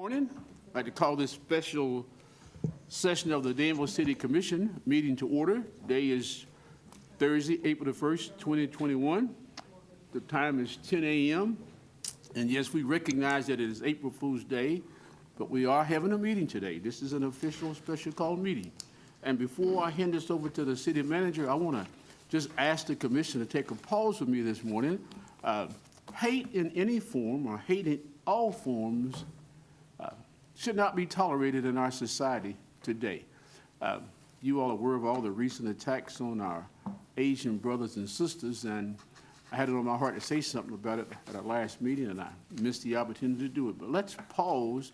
Morning. I'd like to call this special session of the Danville City Commission meeting to order. Today is Thursday, April the 1st, 2021. The time is 10 a.m. And yes, we recognize that it is April Fool's Day, but we are having a meeting today. This is an official special call meeting. And before I hand this over to the city manager, I want to just ask the commission to take a pause with me this morning. Hate in any form or hate in all forms should not be tolerated in our society today. You all are aware of all the recent attacks on our Asian brothers and sisters, and I had it on my heart to say something about it at our last meeting, and I missed the opportunity to do it. But let's pause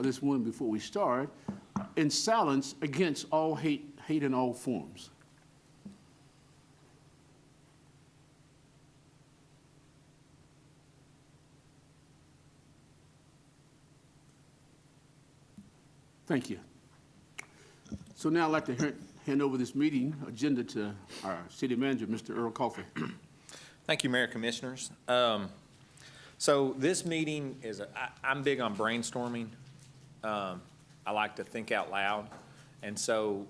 this morning before we start in silence against all hate in all forms. Thank you. So now I'd like to hand over this meeting agenda to our city manager, Mr. Earl Coffey. Thank you, Mayor, Commissioners. So this meeting is, I'm big on brainstorming. I like to think out loud. And so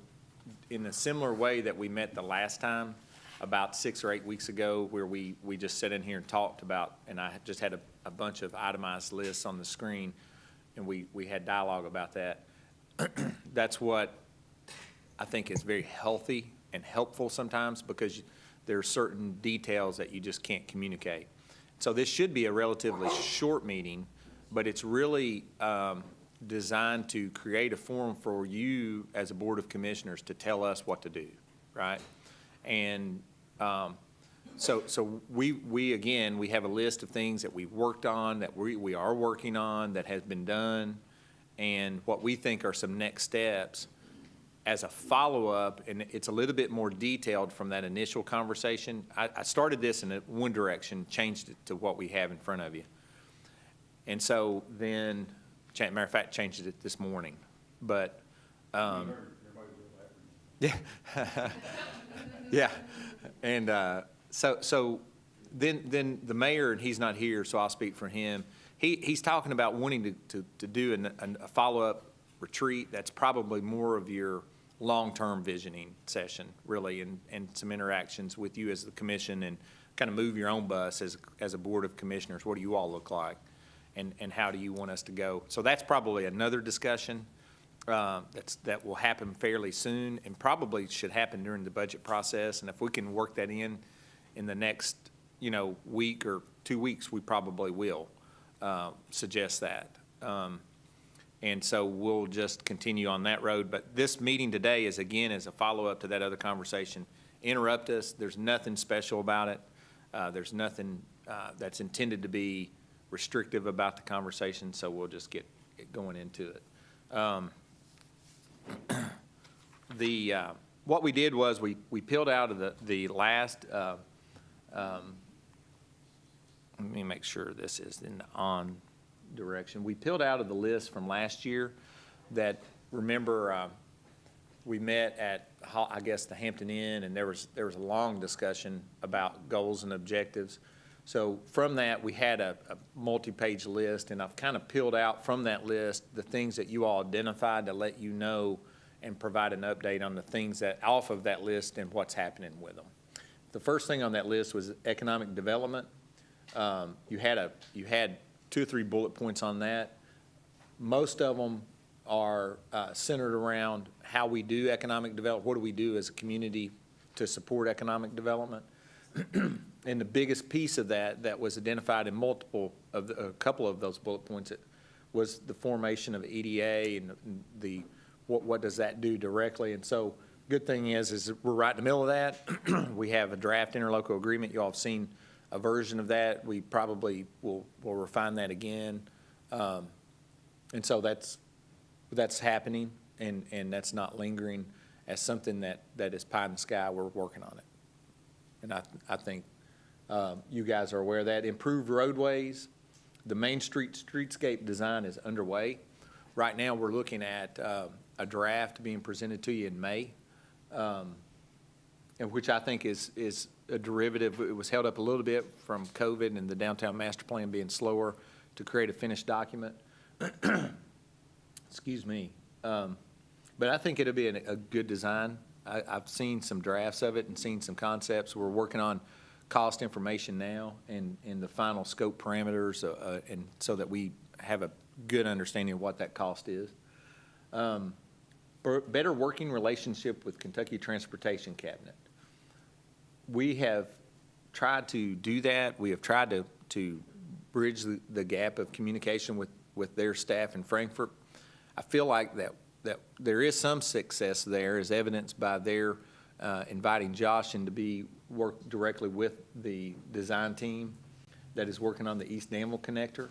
in a similar way that we met the last time, about 6 or 8 weeks ago, where we just sat in here and talked about, and I just had a bunch of itemized lists on the screen, and we had dialogue about that. That's what I think is very healthy and helpful sometimes, because there are certain details that you just can't communicate. So this should be a relatively short meeting, but it's really designed to create a forum for you as a Board of Commissioners to tell us what to do, right? And so we again, we have a list of things that we've worked on, that we are working on, that has been done, and what we think are some next steps as a follow-up, and it's a little bit more detailed from that initial conversation. I started this in one direction, changed it to what we have in front of you. And so then, matter of fact, changed it this morning. But, yeah, yeah. And so then the mayor, and he's not here, so I'll speak for him. He's talking about wanting to do a follow-up retreat that's probably more of your long-term visioning session, really, and some interactions with you as the commission, and kind of move your own bus as a Board of Commissioners. What do you all look like, and how do you want us to go? So that's probably another discussion that will happen fairly soon, and probably should happen during the budget process. And if we can work that in the next week or 2 weeks, we probably will suggest that. And so we'll just continue on that road. But this meeting today is, again, as a follow-up to that other conversation. Interrupt us. There's nothing special about it. There's nothing that's intended to be restrictive about the conversation, so we'll just get going into it. What we did was we peeled out of the last, let me make sure this is in the on direction. We peeled out of the list from last year that, remember, we met at, I guess, the Hampton Inn, and there was a long discussion about goals and objectives. So from that, we had a multi-page list, and I've kind of peeled out from that list the things that you all identified to let you know and provide an update on the things that off of that list and what's happening with them. The first thing on that list was economic development. You had 2 or 3 bullet points on that. Most of them are centered around how we do economic development. What do we do as a community to support economic development? And the biggest piece of that was identified in a couple of those bullet points was the formation of EDA and what does that do directly. And so good thing is we're right in the middle of that. We have a draft interlocal agreement. You all have seen a version of that. We probably will refine that again. And so that's happening, and that's not lingering as something that is pie in the sky. We're working on it. And I think you guys are aware of that. Improved roadways. The Main Street streetscape design is underway. Right now we're looking at a draft being presented to you in May, and which I think is a derivative. It was held up a little bit from COVID and the downtown master plan being slower to create a finished document. Excuse me. But I think it'll be a good design. I've seen some drafts of it and seen some concepts. We're working on cost information now and the final scope parameters, and so that we have a good understanding of what that cost is. Better working relationship with Kentucky Transportation Cabinet. We have tried to do that. We have tried to bridge the gap of communication with their staff in Frankfurt. I feel like that there is some success there, as evidenced by their inviting Josh in to work directly with the design team that is working on the East Danville connector.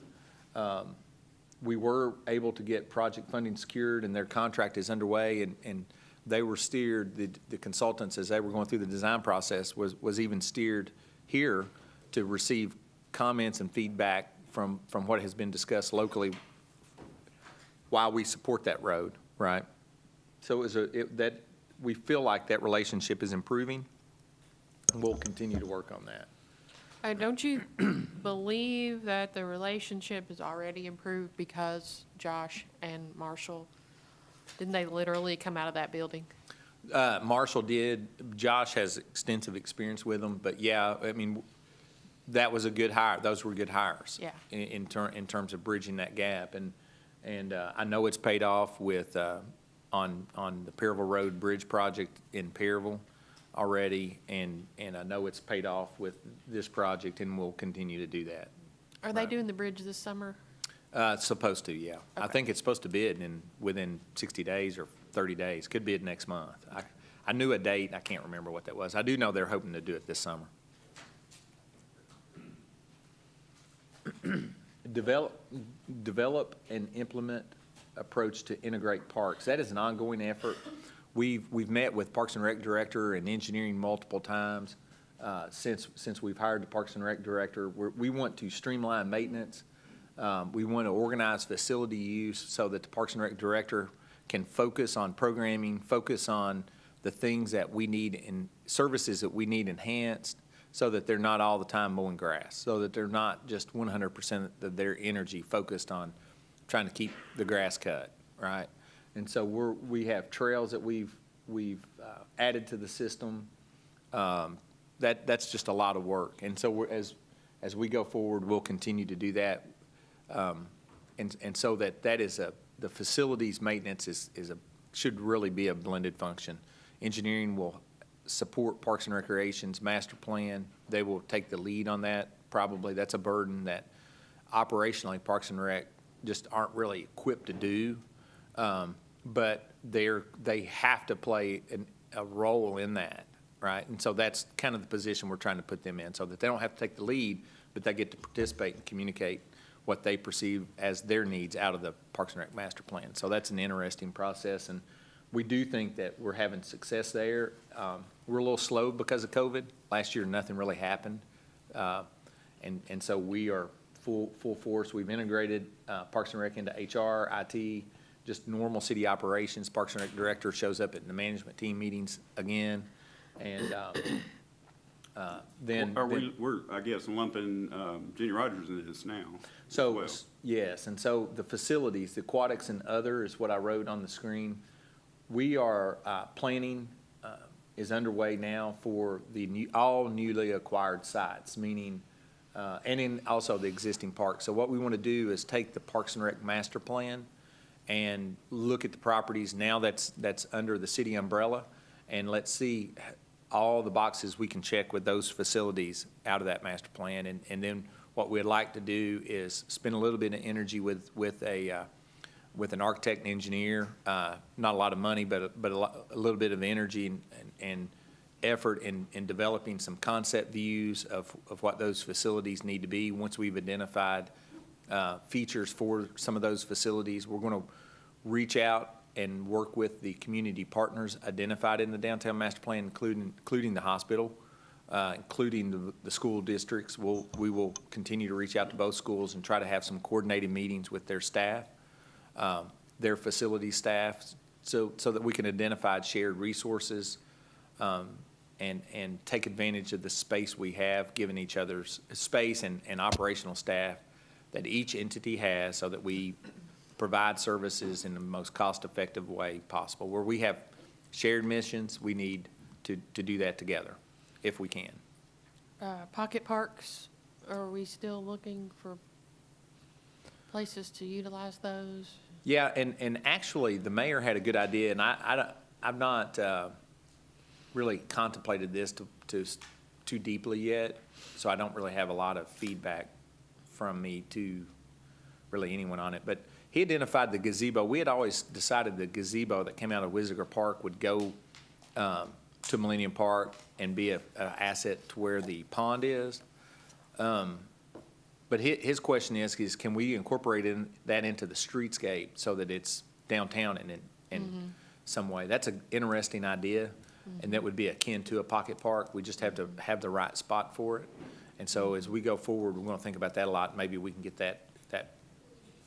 We were able to get project funding secured, and their contract is underway, and they were steered, the consultants, as they were going through the design process, was even steered here to receive comments and feedback from what has been discussed locally while we support that road, right? So we feel like that relationship is improving, and we'll continue to work on that. Don't you believe that the relationship is already improved because Josh and Marshall, didn't they literally come out of that building? Marshall did. Josh has extensive experience with them, but yeah, I mean, that was a good hire. Those were good hires. Yeah. In terms of bridging that gap, and I know it's paid off with on the Perryville Road Bridge project in Perryville already, and I know it's paid off with this project, and we'll continue to do that. Are they doing the bridge this summer? It's supposed to, yeah. I Okay. think it's supposed to bid within 60 days or 30 days. Could bid next month. I knew a date. I can't remember what that was. I do know they're hoping to do it this summer. Develop and implement approach to integrate parks. That is an ongoing effort. We've met with Parks and Rec Director and engineering multiple times since we've hired the Parks and Rec Director. We want to streamline maintenance. We want to organize facility use so that the Parks and Rec Director can focus on programming, focus on the things that we need and services that we need enhanced, so that they're not all the time mowing grass, so that they're not just 100% of their energy focused on trying to keep the grass cut, right? And so we have trails that we've added to the system. That's just a lot of work. And so as we go forward, we'll continue to do that. And so that is the facilities maintenance should really be a blended function. Engineering will support Parks and Recreation's master plan. They will take the lead on that. Probably that's a burden that operationally Parks and Rec just aren't really equipped to do. But they have to play a role in that, right? And so that's kind of the position we're trying to put them in, so that they don't have to take the lead, but they get to participate and communicate what they perceive as their needs out of the Parks and Rec master plan. So that's an interesting process, and we do think that we're having success there. We're a little slow because of COVID. Last year, nothing really happened. And so we are full force. We've integrated Parks and Rec into HR, IT, just normal city operations. Parks and Rec Director shows up at the management team meetings again. And we're, I guess, lumping Jenny Rogers into this now as so, well. yes, and so the facilities, the aquatics and other is what I wrote on the screen. We are planning is underway now for all newly acquired sites, meaning, and in also the existing parks. So what we want to do is take the Parks and Rec master plan and look at the properties now that's under the city umbrella, and let's see all the boxes we can check with those facilities out of that master plan. And then what we'd like to do is spend a little bit of energy with an architect and engineer, not a lot of money, but a little bit of energy and effort in developing some concept views of what those facilities need to be. Once we've identified features for some of those facilities, we're going to reach out and work with the community partners identified in the downtown master plan, including the hospital, including the school districts. We will continue to reach out to both schools and try to have some coordinated meetings with their staff, their facility staff, so that we can identify shared resources and take advantage of the space we have, given each other's space and operational staff that each entity has, so that we provide services in the most cost-effective way possible. Where we have shared missions, we need to do that together, if we can. Pocket parks, are we still looking for places to utilize those? Yeah, and actually, the mayor had a good idea, and I've not really contemplated this too deeply yet, so I don't really have a lot of feedback from me to really anyone on it. But he identified the gazebo. We had always decided the gazebo that came out of Wisiger Park would go to Millennium Park and be an asset to where the pond is. But his question is can we incorporate that into the streetscape so that it's downtown in some way? That's an interesting idea, and that would be akin to a pocket park. We just have to have the right spot for it. And so as we go forward, we're going to think about that a lot. Maybe we can get that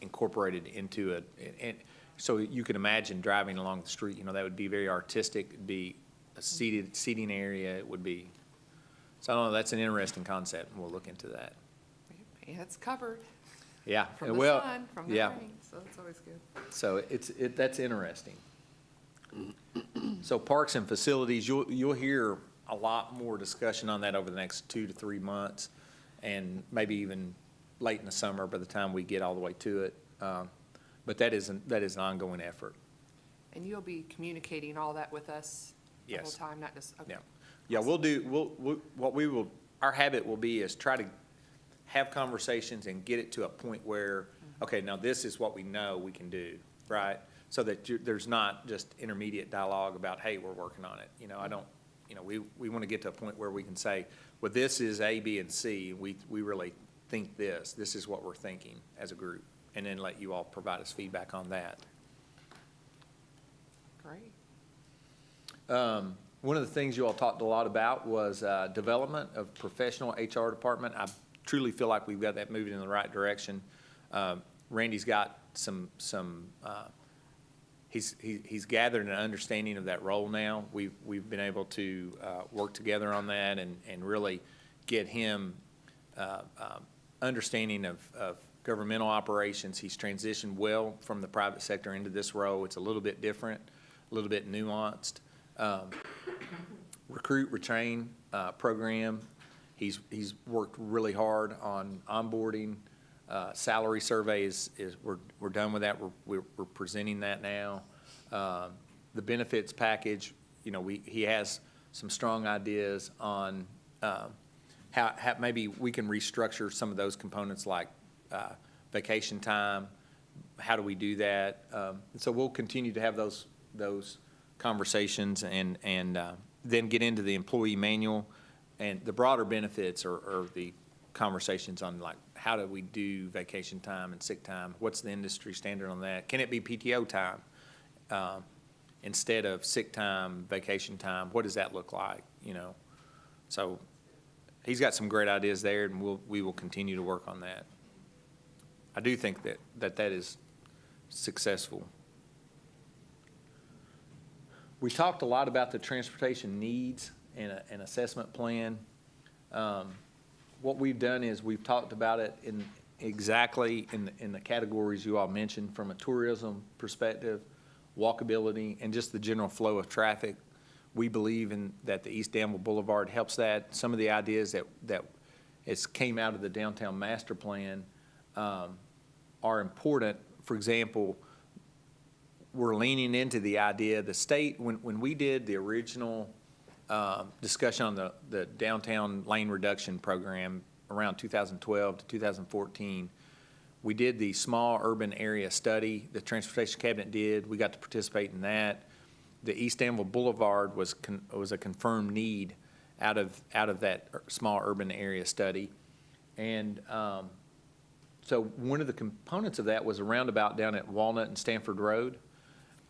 incorporated into it. And so you can imagine driving along the street, that would be very artistic. It'd be a seating area. It would be, so I don't know, that's an interesting concept, and we'll look into that. Yeah, it's covered Yeah. from the well, sun, from the yeah. rain, so it's always good. So that's interesting. So parks and facilities, you'll hear a lot more discussion on that over the next 2 to 3 months, and maybe even late in the summer by the time we get all the way to it. But that is an ongoing effort. And you'll be communicating all that with us the whole Yes. time, not just, okay. Yeah. Yeah, our habit will be is try to have conversations and get it to a point where, okay, now this is what we know we can do, right? So that there's not just intermediate dialogue about, hey, we're working on it. We want to get to a point where we can say, well, this is A, B, and C. We really think this is what we're thinking as a group, and then let you all provide us feedback on that. Great. One of the things you all talked a lot about was development of professional HR department. I truly feel like we've got that moving in the right direction. Randy's got he's gathered an understanding of that role now. We've been able to work together on that and really get him understanding of governmental operations. He's transitioned well from the private sector into this role. It's a little bit different, a little bit nuanced. Recruit, retrain program. He's worked really hard on onboarding. Salary survey is we're done with that. We're presenting that now. The benefits package, he has some strong ideas on how maybe we can restructure some of those components like vacation time. How do we do that? So we'll continue to have those conversations and then get into the employee manual, and the broader benefits are the conversations on like how do we do vacation time and sick time? What's the industry standard on that? Can it be PTO time instead of sick time, vacation time? What does that look like? So he's got some great ideas there, and we will continue to work on that. I do think that is successful. We talked a lot about the transportation needs and an assessment plan. What we've done is we've talked about it in the categories you all mentioned, from a tourism perspective, walkability, and just the general flow of traffic. We believe that the East Danville Boulevard helps that. Some of the ideas that came out of the downtown master plan are important. For example, we're leaning into the idea, the state, when we did the original discussion on the downtown lane reduction program around 2012 to 2014, we did the small urban area study. The Transportation Cabinet did. We got to participate in that. The East Danville Boulevard was a confirmed need out of that small urban area study. And so one of the components of that was a roundabout down at Walnut and Stanford Road.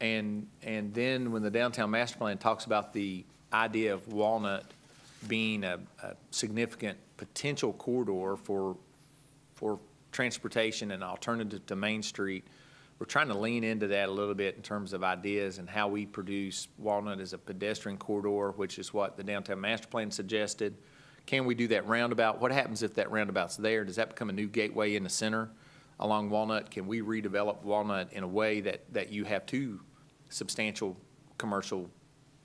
And then when the downtown master plan talks about the idea of Walnut being a significant potential corridor for transportation and alternative to Main Street, we're trying to lean into that a little bit in terms of ideas and how we produce Walnut as a pedestrian corridor, which is what the downtown master plan suggested. Can we do that roundabout? What happens if that roundabout's there? Does that become a new gateway in the center along Walnut, can we redevelop Walnut in a way that you have two substantial commercial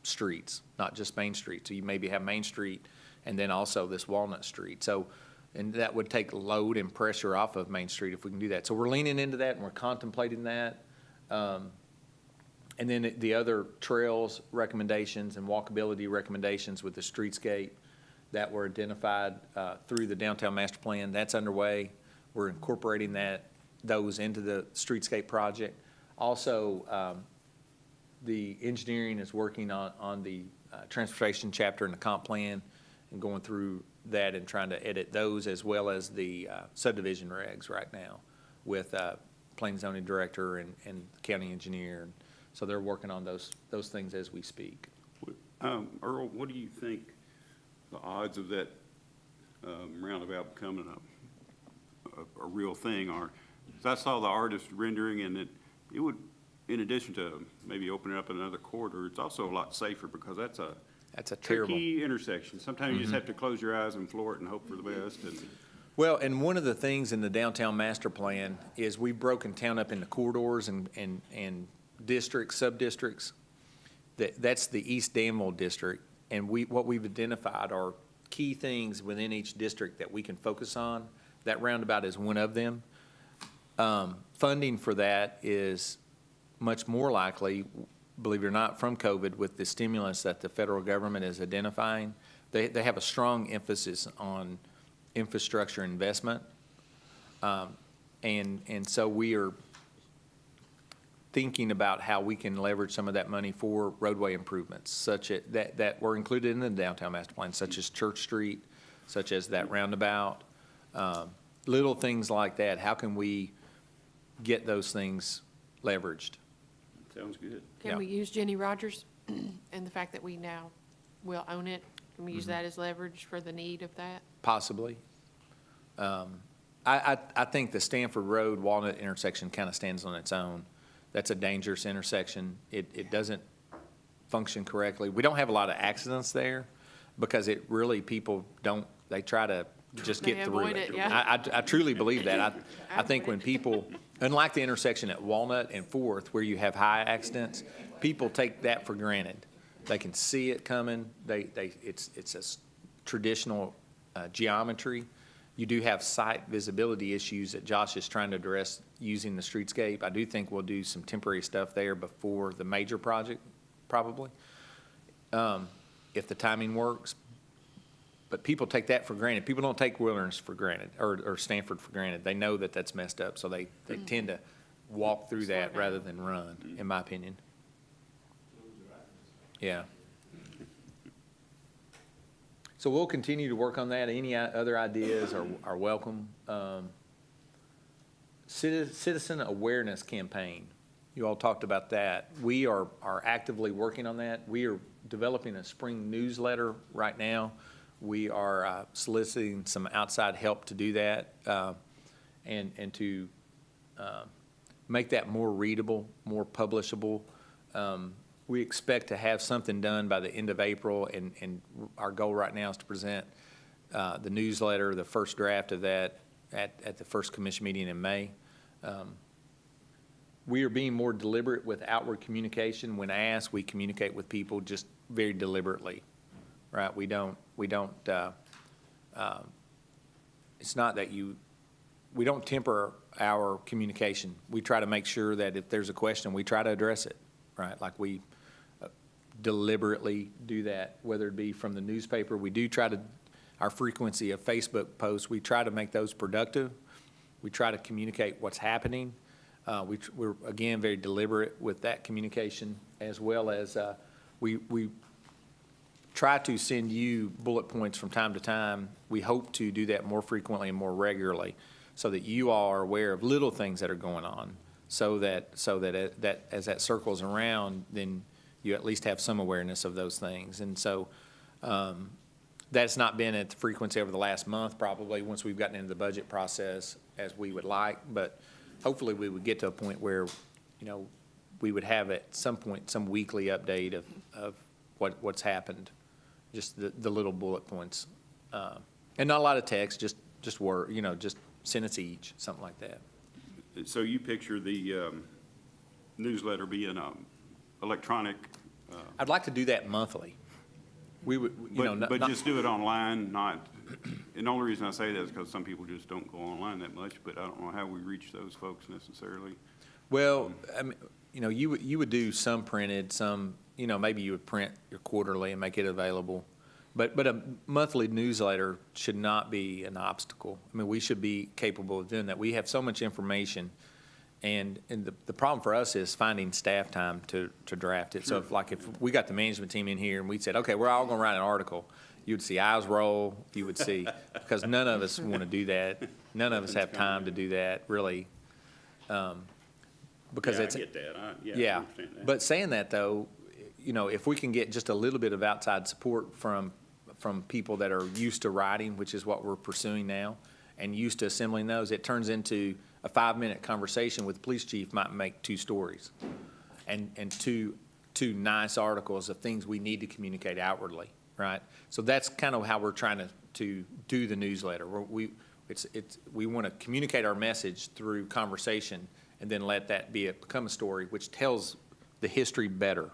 streets, not just Main Street? So you maybe have Main Street and then also this Walnut Street. So, and that would take load and pressure off of Main Street if we can do that. So we're leaning into that and we're contemplating that. And then the other trails recommendations and walkability recommendations with the streetscape that were identified through the downtown master plan, that's underway. We're incorporating those into the streetscape project. Also, the engineering is working on the transportation chapter in the comp plan and going through that and trying to edit those, as well as the subdivision regs right now with planning zoning director and county engineer. So they're working on those things as we speak. Earl, what do you think the odds of that roundabout becoming a real thing are? 'Cause I saw the artist rendering, and it would, in addition to maybe opening up another corridor, it's also a lot safer because that's a terrible. tricky intersection. Sometimes you just have to close your eyes and floor it and hope for the best. And Well, and one of the things in the downtown master plan is we've broken town up into corridors and districts, sub-districts. That's the East Danville district, and what we've identified are key things within each district that we can focus on. That roundabout is one of them. Funding for that is much more likely, believe it or not, from COVID with the stimulus that the federal government is identifying. They have a strong emphasis on infrastructure investment. And so we are thinking about how we can leverage some of that money for roadway improvements, such as that were included in the downtown master plan, such as Church Street, such as that roundabout, little things like that. How can we get those things leveraged? sounds good. Yeah. Can we use Jenny Rogers and the fact that we now will own it? Can we use that as leverage for the need of that? Possibly. I think the Stanford Road Walnut intersection kind of stands on its own. That's a dangerous intersection. It doesn't function correctly. We don't have a lot of accidents there because it really, people don't, they try to just They get through avoid it. it, yeah. I truly believe that. I think when people, unlike the intersection at Walnut and Fourth, where you have high accidents, people take that for granted. They can see it coming. It's a traditional geometry. You do have site visibility issues that Josh is trying to address using the streetscape. I do think we'll do some temporary stuff there before the major project, probably, if the timing works. But people take that for granted. People don't take Wilderness for granted or Stanford for granted. They know that that's messed up, so they tend to walk through Slow that down. rather than run, in my opinion. Yeah. So we'll continue to work on that. Any other ideas are welcome. Citizen awareness campaign. You all talked about that. We are actively working on that. We are developing a spring newsletter right now. We are soliciting some outside help to do that and to make that more readable, more publishable. We expect to have something done by the end of April, and our goal right now is to present the newsletter, the first draft of that, at the first commission meeting in May. We are being more deliberate with outward communication. When asked, we communicate with people just very deliberately, right? We don't, it's not that we don't temper our communication. We try to make sure that if there's a question, we try to address it, right? Like we deliberately do that, whether it be from the newspaper. We do try to, our frequency of Facebook posts, we try to make those productive. We try to communicate what's happening. We're, again, very deliberate with that communication, as well as we try to send you bullet points from time to time. We hope to do that more frequently and more regularly so that you all are aware of little things that are going on, so that as that circles around, then you at least have some awareness of those things. And so that's not been at the frequency over the last month, probably, once we've gotten into the budget process as we would like. But hopefully we would get to a point where, we would have at some point some weekly update of what's happened, just the little bullet points. And not a lot of text, just word, just sentence each, something like that. So you picture the newsletter being electronic, I'd like to do that monthly. We would, you know, but not- just do it online, not, and the only reason I say that is because some people just don't go online that much, but I don't know how we reach those folks necessarily. well, I mean, you know, you would do some printed, some, you know, maybe you would print your quarterly and make it available. But a monthly newsletter should not be an obstacle. I mean, we should be capable of doing that. We have so much information, and the problem for us is finding staff time to draft it. So if we got the management team in here and we said, okay, we're all gonna write an article, you'd see eyes roll, you would see, because none of us want to do that. None of us have time to do that, really. Because Yeah, it's. I get that, I Yeah, understand that. but saying that, though, you know, if we can get just a little bit of outside support from people that are used to writing, which is what we're pursuing now, and used to assembling those, it turns into a 5-minute conversation with the police chief might make 2 stories and two nice articles of things we need to communicate outwardly, right? So that's kind of how we're trying to do the newsletter. We want to communicate our message through conversation and then let that become a story, which tells the history better,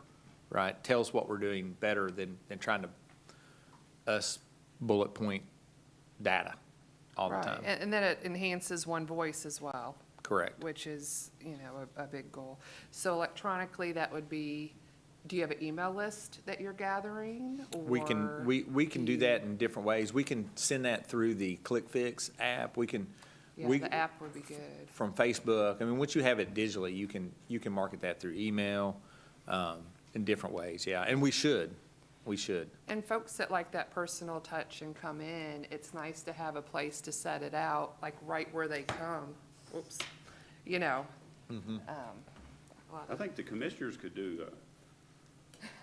right? Tells what we're doing better than trying to us bullet point data all the Right, time. and then it enhances one voice as well, Correct. which is, you know, a big goal. So electronically, that would be, do you have an email list that you're gathering? We can do that in different ways. We can send that through the ClickFix app. Yeah, the app would be good. From Facebook. I mean, once you have it digitally, you can market that through email, in different ways, yeah. And we should. And folks that like that personal touch and come in, it's nice to have a place to set it out, like right where they come. Whoops, you know. I think the commissioners could do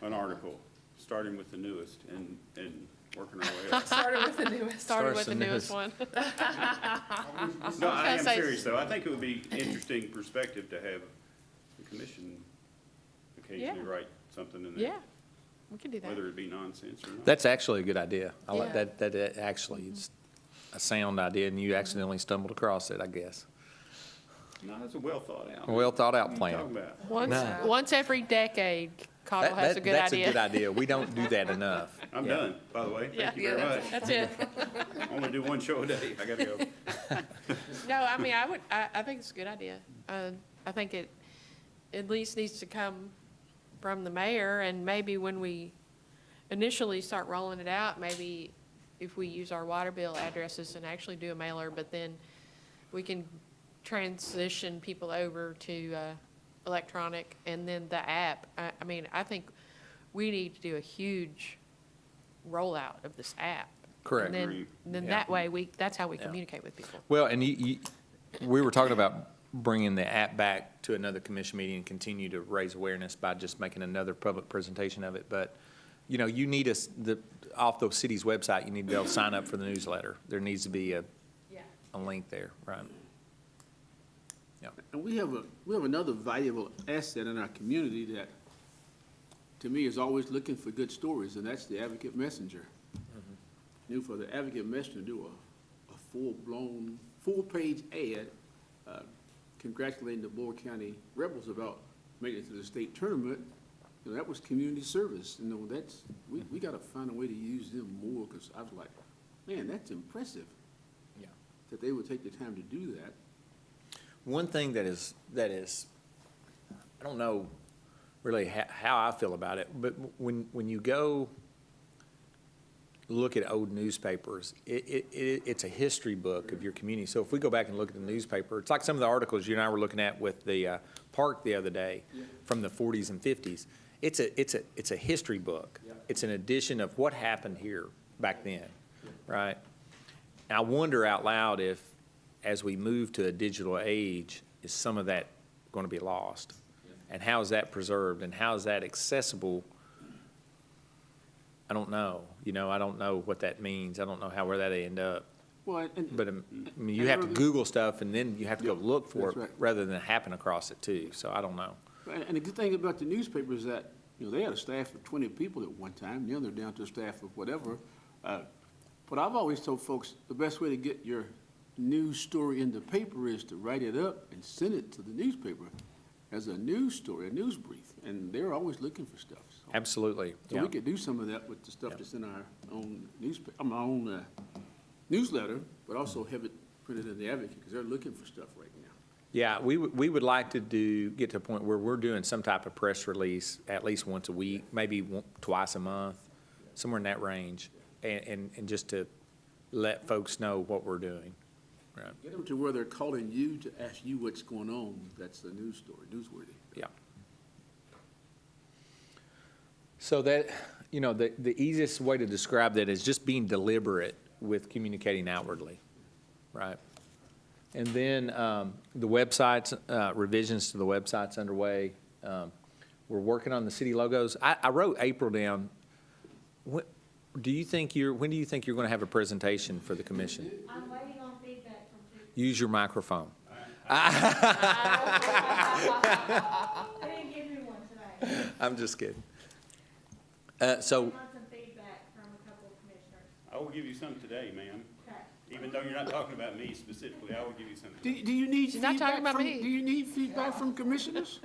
an article, starting with the newest and working our way up. Started with the newest. Started with Starts the the newest newest. one. No, I am say- serious, though. I think it would be interesting perspective to have the commission occasionally Yeah. write something in there. Yeah, we can do that. Whether it be nonsense or not. That's actually a good idea. I like Yeah. that actually is a sound idea, and you accidentally stumbled across it, I guess. No, that's a well thought out. A well-thought-out What are you plan. talking about? Once, No. once every decade, Cottle has a good That's a idea. good idea. We don't do that enough. I'm Yeah. done, by the way. Yeah. Thank you very Yeah, much. That's it. Only do one show a day. I gotta go. No, I mean, I think it's a good idea. I think it at least needs to come from the mayor, and maybe when we initially start rolling it out, maybe if we use our water bill addresses and actually do a mailer, but then we can transition people over to electronic and then the app. I mean, I think we need to do a huge rollout of this app. Correct. And Agreed. then Yeah. that way, that's how we Yeah. communicate with people. Well, and we were talking about bringing the app back to another commission meeting and continue to raise awareness by just making another public presentation of it. But, you know, you need off the city's website, you need to be able to sign up for the newsletter. There needs to be a link there, right? Yeah. And we have another valuable asset in our community that, to me, is always looking for good stories, and that's the Advocate Messenger. You know, for the Advocate Messenger to do a full-blown, full-page ad congratulating the Board County Rebels about making it to the state tournament, you know, that was community service. You know, we gotta find a way to use them more, because I was like, man, that's impressive. Yeah. That they would take the time to do that. One thing that is, I don't know really how I feel about it, but when you go look at old newspapers, it's a history book of your community. So if we go back and look at the newspaper, it's like some of the articles you and I were looking at with the park the other day from the 40s and 50s. It's a history book. Yeah. It's an edition of what happened here back then, right? And I wonder out loud if, as we move to a digital age, is some of that going to be lost? And how is that preserved, and how is that accessible? I don't know. You know, I don't know what that means. I don't know where that end up. Well, and. But, I mean, you have to Google stuff, and then you have to go Yeah, look for that's it right. rather than happen across it too. So I don't know. And the good thing about the newspaper is that, you know, they had a staff of 20 people at one time, now they're down to a staff of whatever. But I've always told folks, the best way to get your news story in the paper is to write it up and send it to the newspaper as a news story, a news brief, and they're always looking for stuff. So- Absolutely, So yeah. we could do some of that with the stuff that's in our own newspaper, our own newsletter, but also have it printed in the Advocate, because they're looking for stuff right now. Yeah, we would like to get to a point where we're doing some type of press release at least once a week, maybe twice a month, somewhere in that range, and just to let folks know what we're doing. Right, Get them to where they're calling you to ask you what's going on. That's the news story, newsworthy. yeah. So that, the easiest way to describe that is just being deliberate with communicating outwardly, right? And then the websites, revisions to the website's underway. We're working on the city logos. I wrote April down. When do you think you're going to have a presentation for the commission? I'm waiting on feedback from people. Use your microphone. They didn't give me one today. I'm just kidding. I want some feedback from a couple of commissioners. I will give you some today, ma'am. Okay. Even though you're not talking about me specifically, I will give you some. Do you need She's not feedback talking about from, me. do you need feedback from commissioners?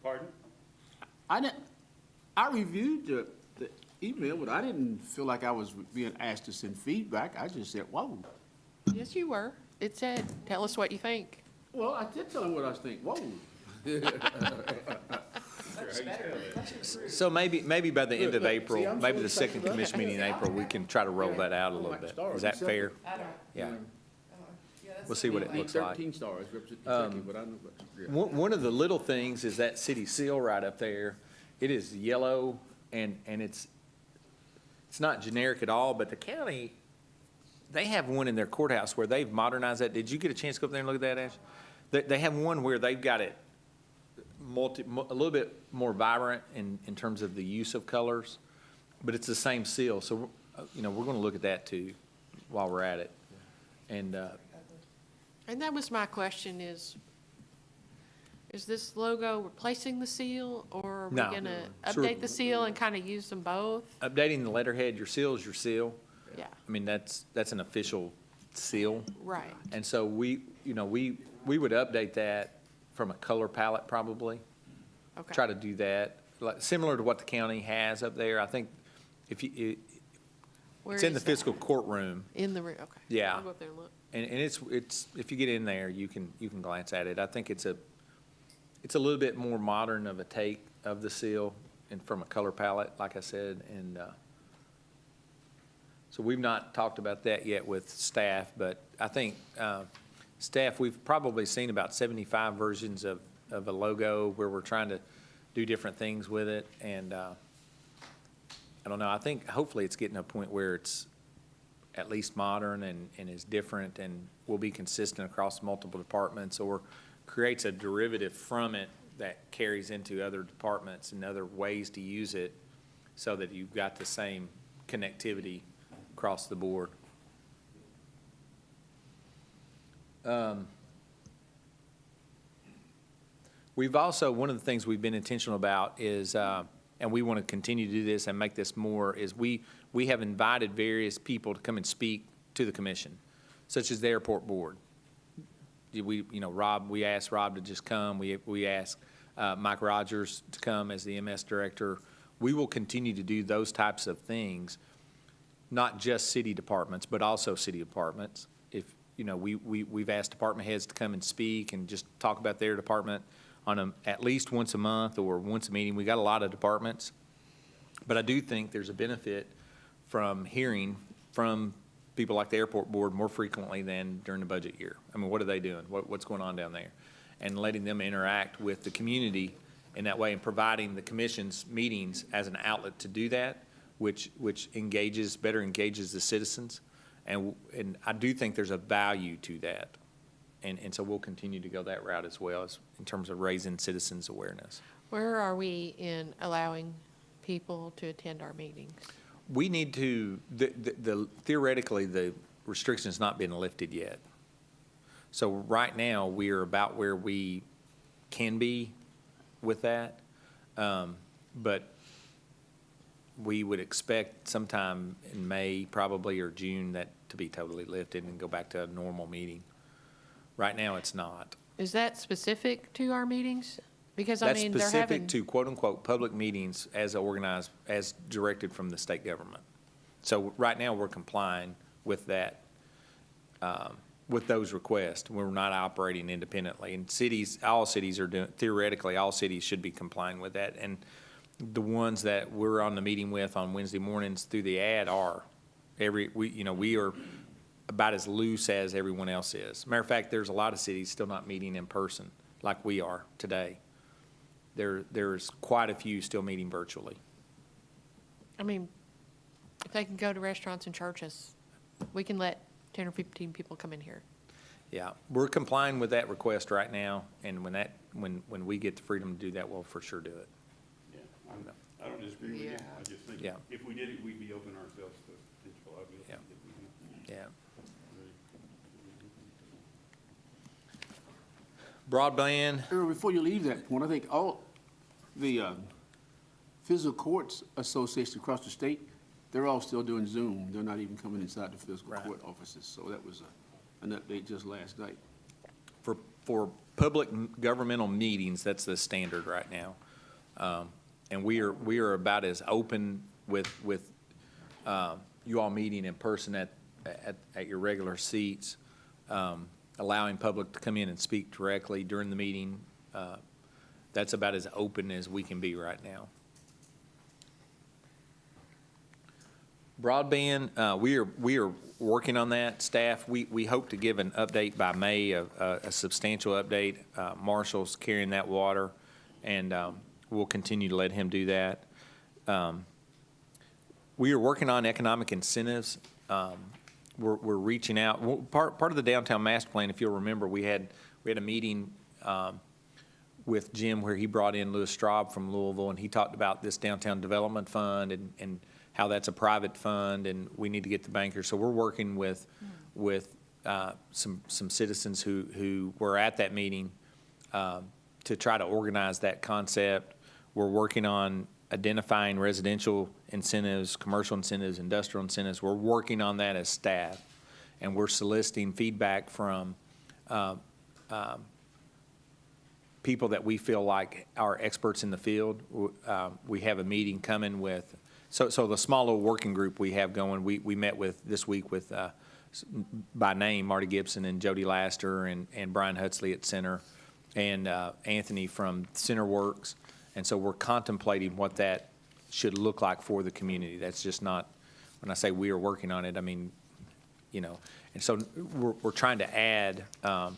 Pardon? I reviewed the email, but I didn't feel like I was being asked to send feedback. I just said, whoa. Yes, you were. It said, tell us what you think. Well, I did tell them what I was thinking, whoa. So maybe by the end of Look, see, April, I'm maybe so the second excited. commission meeting in April, we can try to roll that out a little Like bit. stars, Is that except fair? Yeah. We'll see what it Need looks like. 13 stars represent Kentucky, but I know, yeah. One of the little things is that city seal right up there. It is yellow and it's not generic at all, but the county, they have one in their courthouse where they've modernized that. Did you get a chance to go up there and look at that, Ash? They have one where they've got it a little bit more vibrant in terms of the use of colors, but it's the same seal. So, we're going to look at that too while we're at it. And, And that was my question is this logo replacing the seal, or are we No. gonna Sure. update the seal and kind of use them both? updating the letterhead, your seal is your seal. Yeah, I mean, that's an official seal. right. And so we would update that from a color palette probably. Okay. Try to do that, like, similar to what the county has up there. I think if you, Where it's in the is that? fiscal courtroom. In the room, okay. Yeah. I'll go up there and look. And it's, if you get in there, you can glance at it. I think it's a little bit more modern of a take of the seal and from a color palette, like I said. And, so we've not talked about that yet with staff, but I think, staff, we've probably seen about 75 versions of a logo where we're trying to do different things with it. And, I don't know, I think hopefully it's getting to a point where it's at least modern and is different and will be consistent across multiple departments, or creates a derivative from it that carries into other departments and other ways to use it so that you've got the same connectivity across the board. We've also, one of the things we've been intentional about is, and we want to continue to do this and make this more, is we have invited various people to come and speak to the commission, such as the airport board. Rob, we asked Rob to just come. We asked Mike Rogers to come as the MS director. We will continue to do those types of things, not just city departments, but also city departments. If, we've asked department heads to come and speak and just talk about their department on at least once a month or once a meeting. We got a lot of departments. But I do think there's a benefit from hearing from people like the airport board more frequently than during the budget year. I mean, what are they doing? What's going on down there? And letting them interact with the community in that way and providing the commission's meetings as an outlet to do that, which better engages the citizens. And I do think there's a value to that. And so we'll continue to go that route as well as in terms of raising citizens' awareness. Where are we in allowing people to attend our meetings? We need to, theoretically, the restriction's not been lifted yet. So right now, we are about where we can be with that. But we would expect sometime in May, probably, or June, that to be totally lifted and go back to a normal meeting. Right now, it's not. Is that specific to our meetings? Because, I That's mean, they're specific having, to quote-unquote public meetings as organized, as directed from the state government. So right now, we're complying with that, with those requests. We're not operating independently. And cities, all cities are doing, theoretically, all cities should be complying with that. And the ones that we're on the meeting with on Wednesday mornings through the ad are. We are about as loose as everyone else is. Matter of fact, there's a lot of cities still not meeting in person like we are today. There's quite a few still meeting virtually. I mean, if they can go to restaurants and churches, we can let 10 or 15 people come in here. Yeah, we're complying with that request right now, and when we get the freedom to do that, we'll for sure do it. Yeah, I don't disagree with you. Yeah. I just think Yeah. if we did it, we'd be open ourselves to potential liability. Yeah. Yeah. Broadband, Earl, before you leave that point, I think all the physical courts association across the state, they're all still doing Zoom. They're not even coming inside the physical Right. court offices. So that was an update just last night. for public governmental meetings, that's the standard right now. And we are about as open with you all meeting in person at your regular seats, allowing public to come in and speak directly during the meeting. That's about as open as we can be right now. Broadband, we are working on that. Staff, we hope to give an update by May, a substantial update. Marshall's carrying that water, and we'll continue to let him do that. We are working on economic incentives. We're reaching out. Part of the downtown master plan, if you'll remember, we had a meeting with Jim where he brought in Louis Straub from Louisville, and he talked about this downtown development fund and how that's a private fund, and we need to get the bankers. So we're working with some citizens who were at that meeting to try to organize that concept. We're working on identifying residential incentives, commercial incentives, industrial incentives. We're working on that as staff, and we're soliciting feedback from people that we feel like are experts in the field. We have a meeting coming with, so the small little working group we have going, we met with this week with, by name, Marty Gibson and Jody Laster and Brian Hudsley at Center, and Anthony from Center Works. And so we're contemplating what that should look like for the community. That's just not, when I say we are working on it, I mean, and so we're trying to add a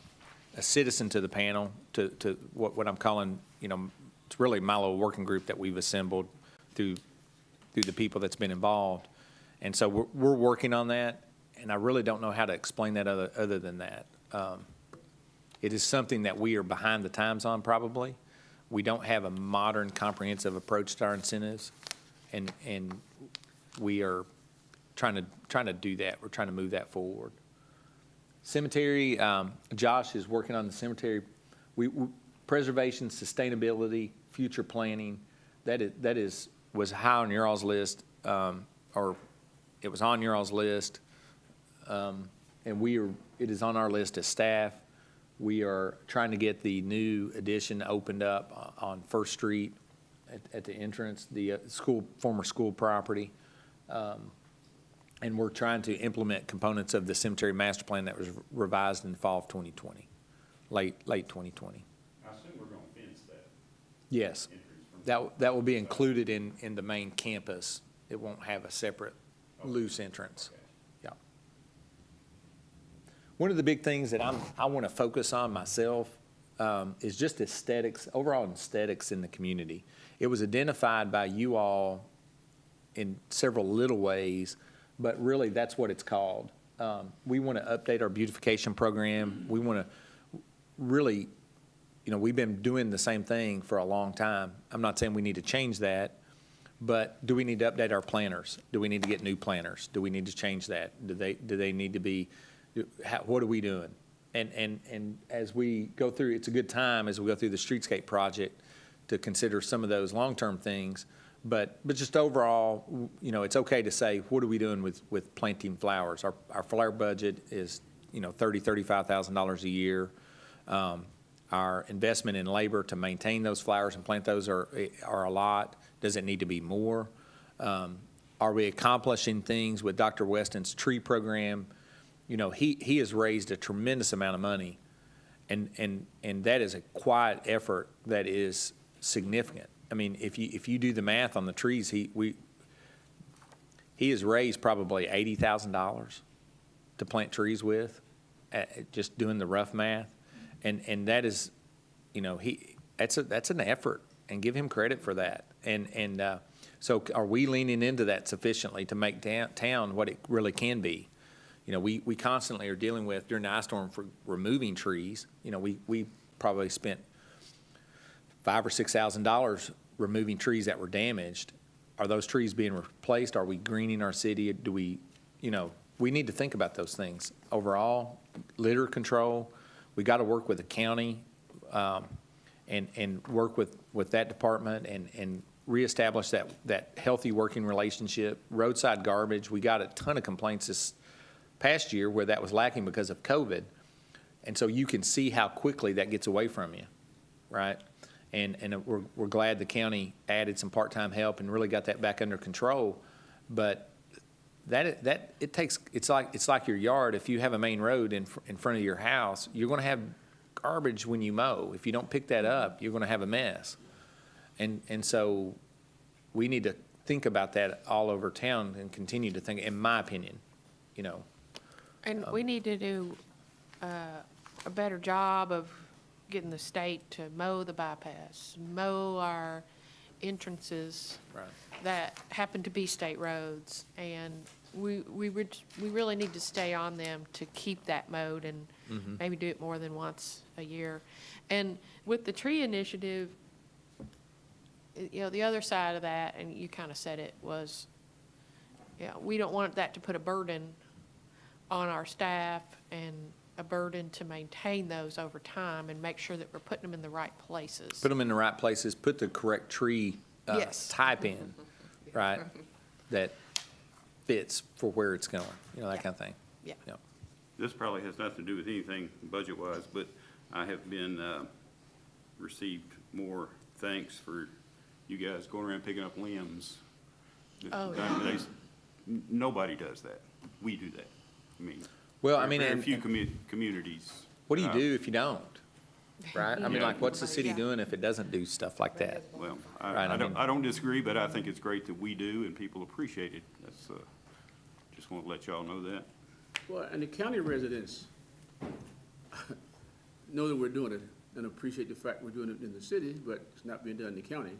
citizen to the panel to what I'm calling, it's really my little working group that we've assembled through the people that's been involved. And so we're working on that, and I really don't know how to explain that other than that. It is something that we are behind the times on, probably. We don't have a modern, comprehensive approach to our incentives, and we are trying to do that. We're trying to move that forward. Cemetery, Josh is working on the cemetery. Preservation, sustainability, future planning, was high on your all's list, or it was on your all's list, and it is on our list as staff. We are trying to get the new addition opened up on First Street at the entrance, the former school property. And we're trying to implement components of the cemetery master plan that was revised in the fall of 2020, late 2020. I assume we're going to fence that Yes, entrance from. that will be included in the main campus. It won't have a separate loose entrance. Okay. Yeah. One of the big things that I want to focus on myself is just aesthetics, overall aesthetics in the community. It was identified by you all in several little ways, but really that's what it's called. We want to update our beautification program. We want to really, we've been doing the same thing for a long time. I'm not saying we need to change that, but do we need to update our planners? Do we need to get new planners? Do we need to change that? Do they need to be? What are we doing? And as we go through, it's a good time as we go through the streetscape project to consider some of those long-term things. But just overall, you know, it's okay to say, what are we doing with planting flowers? Our flower budget is, you know, $35,000 a year. Our investment in labor to maintain those flowers and plant those are a lot. Does it need to be more? Are we accomplishing things with Dr. Weston's tree program? You know, he has raised a tremendous amount of money, and that is a quiet effort that is significant. I mean, if you do the math on the trees, he has raised probably $80,000 to plant trees with, just doing the rough math, and that is, you know, that's an effort, and give him credit for that. And so, are we leaning into that sufficiently to make town what it really can be? You know, we constantly are dealing with, during the ice storm, for removing trees. You know, we probably spent $5,000 or $6,000 removing trees that were damaged. Are those trees being replaced? Are we greening our city? Do we, you know, we need to think about those things. Overall, litter control, we got to work with the county and work with that department and reestablish that healthy working relationship. Roadside garbage, we got a ton of complaints this past year where that was lacking because of COVID. And so you can see how quickly that gets away from you, right? And we're glad the county added some part-time help and really got that back under control. But it's like your yard. If you have a main road in front of your house, you're going to have garbage when you mow. If you don't pick that up, you're going to have a mess. And so we need to think about that all over town and continue to think, in my opinion, you know. And we need to do a better job of getting the state to mow the bypass, mow our entrances Right. that happen to be state roads. And we really need to stay on them to keep that mowed and maybe do it more than once a year. And with the tree initiative, you know, the other side of that, and you kind of said it, was, yeah, we don't want that to put a burden on our staff and a burden to maintain those over time and make sure that we're putting them in the right places. Put them in the right places, put the correct tree Yes. type in, right? That fits for where it's going, you know, that kind of thing. Yeah. Yeah. This probably has nothing to do with anything budget-wise, but I have been, received more thanks for you guys going around picking up limbs. Oh, yeah. Nobody does that. We do that. I mean, Well, I mean, very and- few communities. What do you do if you don't? Right? I mean, Yeah. like, what's the city Yeah. doing if it doesn't do stuff like that? Well, Right, I mean- I don't disagree, but I think it's great that we do and people appreciate it. That's, just want to let y'all know that. Well, and the county residents know that we're doing it and appreciate the fact we're doing it in the city, but it's not being done in the county.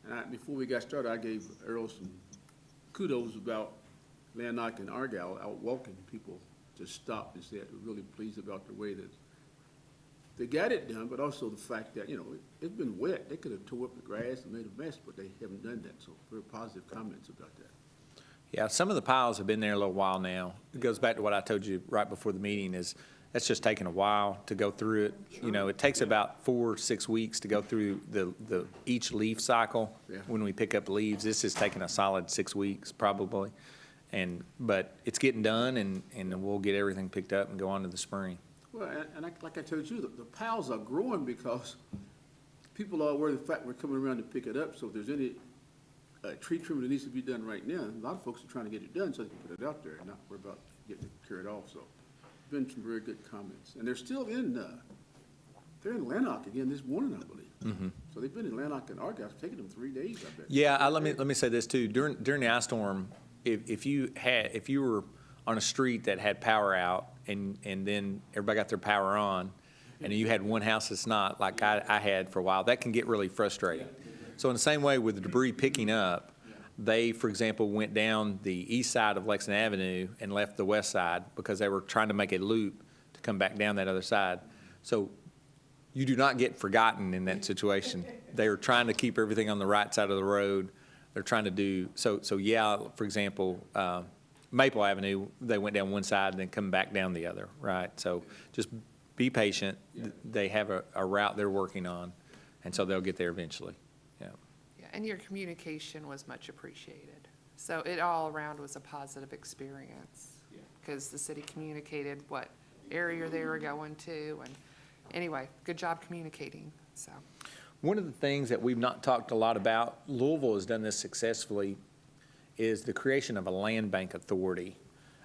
And before we got started, I gave Earl some kudos about Lanark and Argyle out walking. People just stopped and said they're really pleased about the way that they got it done, but also the fact that, you know, it's been wet. They could have tore up the grass and made a mess, but they haven't done that. So very positive comments about that. Yeah, some of the piles have been there a little while now. It goes back to what I told you right before the meeting, is that's just taken a while to go through it. You know, it takes about 4 or 6 weeks to go through each leaf cycle. Yeah. When we pick up leaves, this has taken a solid 6 weeks probably. But it's getting done, and we'll get everything picked up and go on to the spring. Well, like I told you, the piles are growing because people are aware of the fact we're coming around to pick it up. So if there's any tree trimming that needs to be done right now, a lot of folks are trying to get it done so they can put it out there and not worry about getting it carried off. So been some very good comments. And they're still they're in Lanark again this morning, I believe. So they've been in Lanark and Argyle. It's taken them 3 days, I bet. Yeah, let me say this too. During the ice storm, if you were on a street that had power out and then everybody got their power on, and you had one house that's not, like I had for a while, that can get really frustrating. So in the same way with the debris picking up, they, for example, went down the east side of Lexington Avenue and left the west side because they were trying to make a loop to come back down that other side. So you do not get forgotten in that situation. They are trying to keep everything on the right side of the road. They're trying to do, so yeah, for example, Maple Avenue, they went down one side and then come back down the other, right? So just be patient. They have a route they're working on, and so they'll get there eventually. Yeah. Yeah, And your communication was much appreciated. So it all around was a positive experience. Yeah. Because the city communicated what area they were going to, and anyway, good job communicating, so. One of the things that we've not talked a lot about, Louisville has done this successfully, is the creation of a land bank authority.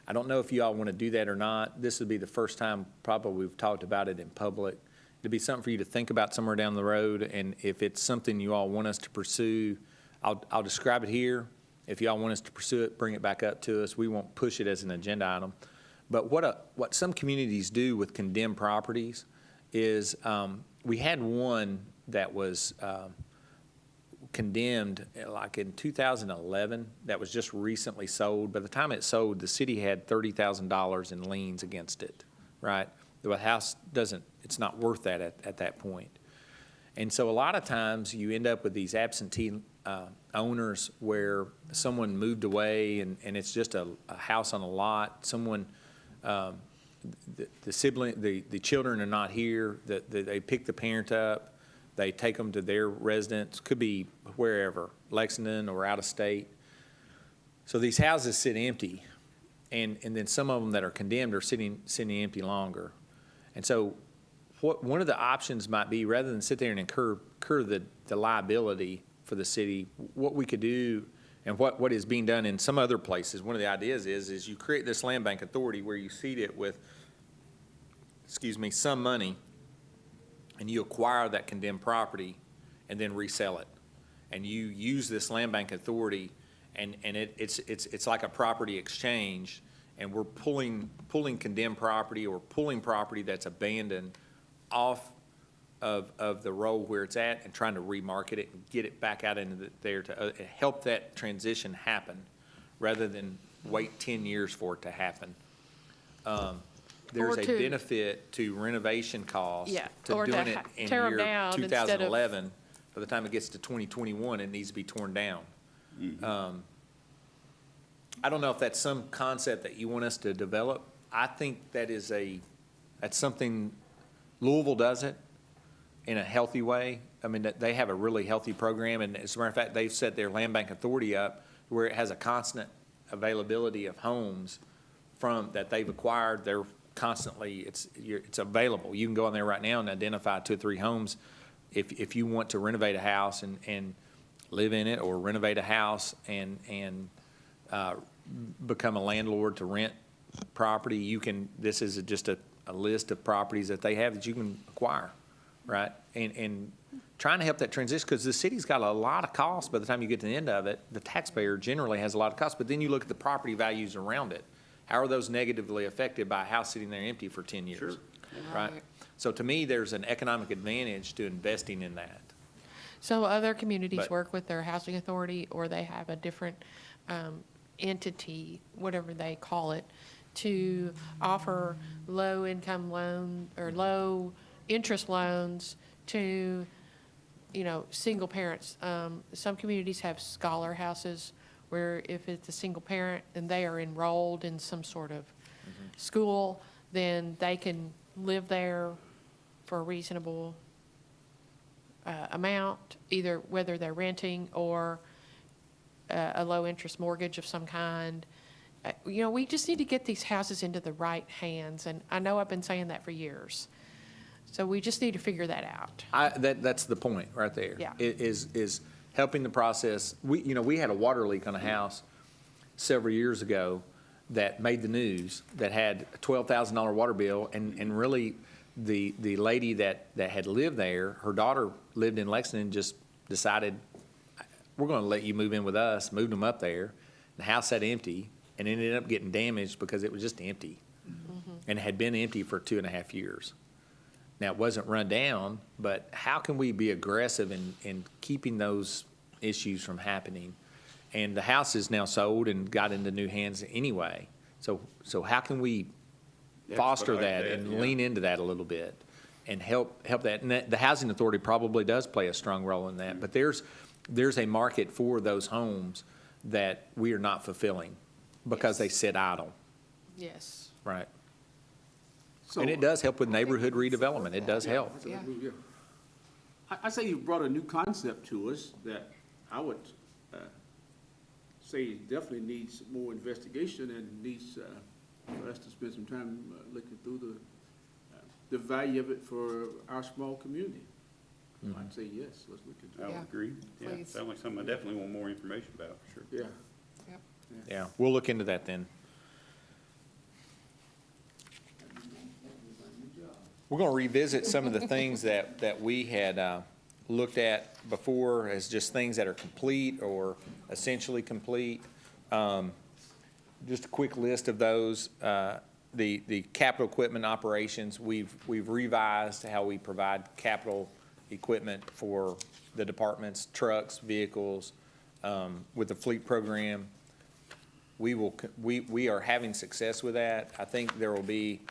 I don't know if you all want to do that or not. This would be the first time probably we've talked about it in public. It'd be something for you to think about somewhere down the road, and if it's something you all want us to pursue, I'll describe it here. If y'all want us to pursue it, bring it back up to us. We won't push it as an agenda item. But what some communities do with condemned properties is, we had one that was condemned like in 2011 that was just recently sold. By the time it sold, the city had $30,000 in liens against it, right? The house it's not worth that at that point. And so a lot of times you end up with these absentee owners where someone moved away and it's just a house on a lot. Someone, the children are not here, they pick the parent up, they take them to their residence, could be wherever, Lexington or out of state. So these houses sit empty, and then some of them that are condemned are sitting empty longer. And so one of the options might be, rather than sit there and incur the liability for the city, what we could do, and what is being done in some other places, one of the ideas is you create this land bank authority where you seed it with, some money, and you acquire that condemned property and then resell it. And you use this land bank authority, and it's like a property exchange, and we're pulling condemned property or pulling property that's abandoned off of the road where it's at and trying to remarket it and get it back out into there to help that transition happen, rather than wait 10 years for it to happen. There's a benefit to renovation costs. Yeah, to or to doing it in tear 'em year down instead of- 2011. By the time it gets to 2021, it needs to be torn down. I don't know if that's some concept that you want us to develop. I think that's something, Louisville does it in a healthy way. I mean, they have a really healthy program, and as a matter of fact, they've set their land bank authority up where it has a constant availability of homes that they've acquired. They're constantly, it's available. You can go in there right now and identify 2 or 3 homes if you want to renovate a house and live in it, or renovate a house and become a landlord to rent property. You can, this is just a list of properties that they have that you can acquire, right? And trying to help that transition, because the city's got a lot of costs by the time you get to the end of it. The taxpayer generally has a lot of costs, but then you look at the property values around it. How are those negatively affected by a house sitting there empty for 10 years? Sure. Right? So to me, there's an economic advantage to investing in that. So other communities But- work with their housing authority, or they have a different entity, whatever they call it, to offer low-income loan or low-interest loans to, single parents. Some communities have scholar houses where if it's a single parent and they are enrolled in some sort of school, then they can live there for a reasonable amount, either whether they're renting or a low-interest mortgage of some kind. We just need to get these houses into the right hands, and I know I've been saying that for years. So we just need to figure that out. That's the point right there. Yeah. Is helping the process. We had a water leak on a house several years ago that made the news, that had a $12,000 water bill, and really the lady that had lived there, her daughter lived in Lexington, just decided, we're going to let you move in with us, moved them up there. The house sat empty and ended up getting damaged because it was just empty. And it had been empty for 2.5 years. Now, it wasn't run down, but how can we be aggressive in keeping those issues from happening? And the house is now sold and got into new hands anyway. So how can we foster that and lean into that a little bit and help that? And the Housing Authority probably does play a strong role in that. But there's a market for those homes that we are not fulfilling because they sit idle, Yes. right? So- And it does help with neighborhood redevelopment. It does help. Yeah. I say you brought a new concept to us that I would say it definitely needs more investigation and needs for us to spend some time looking through the value of it for our small community. I'd say yes, let's look into I it. would Yeah, agree. Yeah, please. sounds like something I definitely want more information about, for sure. Yeah. Yep. Yeah, we'll look into that then. We're going to revisit some of the things that we had looked at before as just things that are complete or essentially complete. Just a quick list of those. The capital equipment operations, we've revised how we provide capital equipment for the departments, trucks, vehicles, with the fleet program. We are having success with that. I think there will be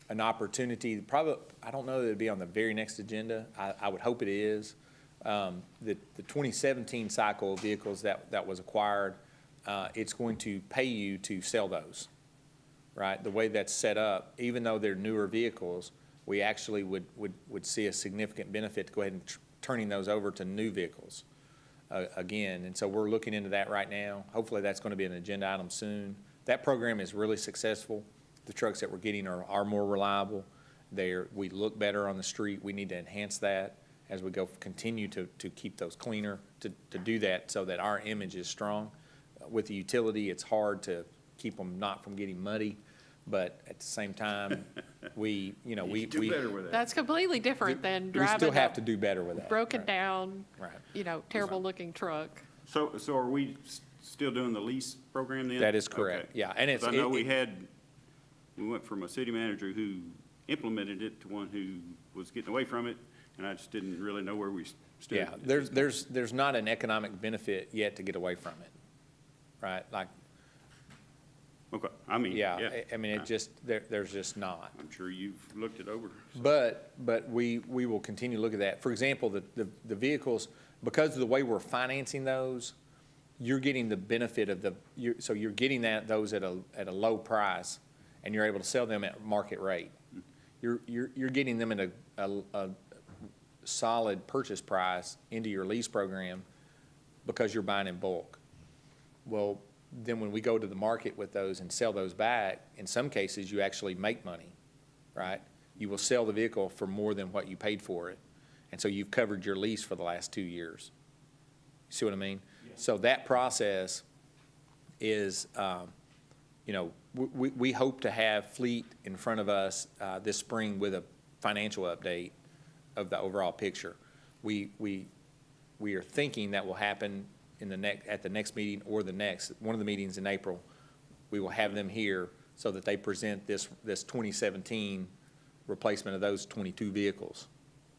an opportunity, probably, I don't know that it'll be on the very next agenda. I would hope it is. The 2017 cycle of vehicles that was acquired, it's going to pay you to sell those, right? The way that's set up, even though they're newer vehicles, we actually would see a significant benefit to go ahead and turning those over to new vehicles again. And so we're looking into that right now. Hopefully that's going to be an agenda item soon. That program is really successful. The trucks that we're getting are more reliable. We look better on the street. We need to enhance that as we continue to keep those cleaner, to do that so that our image is strong. With the utility, it's hard to keep them not from getting muddy, but at the same time, we You should do better with that. That's completely different than we driving still have a to do better with that. broken Right. down, Right. terrible-looking truck. So are we still doing the lease program then? That is correct, Okay. yeah, and it's. 'Cause I know we went from a city manager who implemented it to one who was getting away from it, and I just didn't really know where we stood. Yeah, there's not an economic benefit yet to get away from it, right? Like, Okay, I mean, yeah. yeah, I mean, there's just not. I'm sure you've looked it over. so. But we will continue to look at that. For example, the vehicles, because of the way we're financing those, you're getting the benefit of so you're getting those at a low price, and you're able to sell them at market rate. You're getting them at a solid purchase price into your lease program because you're buying in bulk. Well, then when we go to the market with those and sell those back, in some cases, you actually make money, right? You will sell the vehicle for more than what you paid for it. And so you've covered your lease for the last 2 years. See what I mean? So that process is, we hope to have fleet in front of us this spring with a financial update of the overall picture. We are thinking that will happen at the next meeting or one of the meetings in April. We will have them here so that they present this 2017 replacement of those 22 vehicles,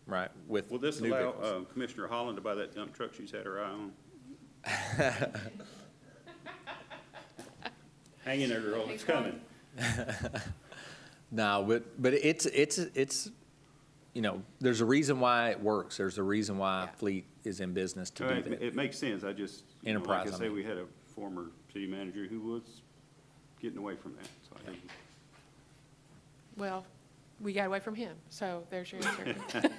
right, with Will this new allow vehicles. Commissioner Holland to buy that dump truck she's had her eye on? Hang in there, girl, it's coming. No, but it's, there's a reason why it works. There's a reason why Yeah. fleet is in business to do It that. it makes sense, I just, Enterprise, like I I say, mean. we had a former city manager who was getting away from that, so I think. Well, we got away from him, so there's your answer.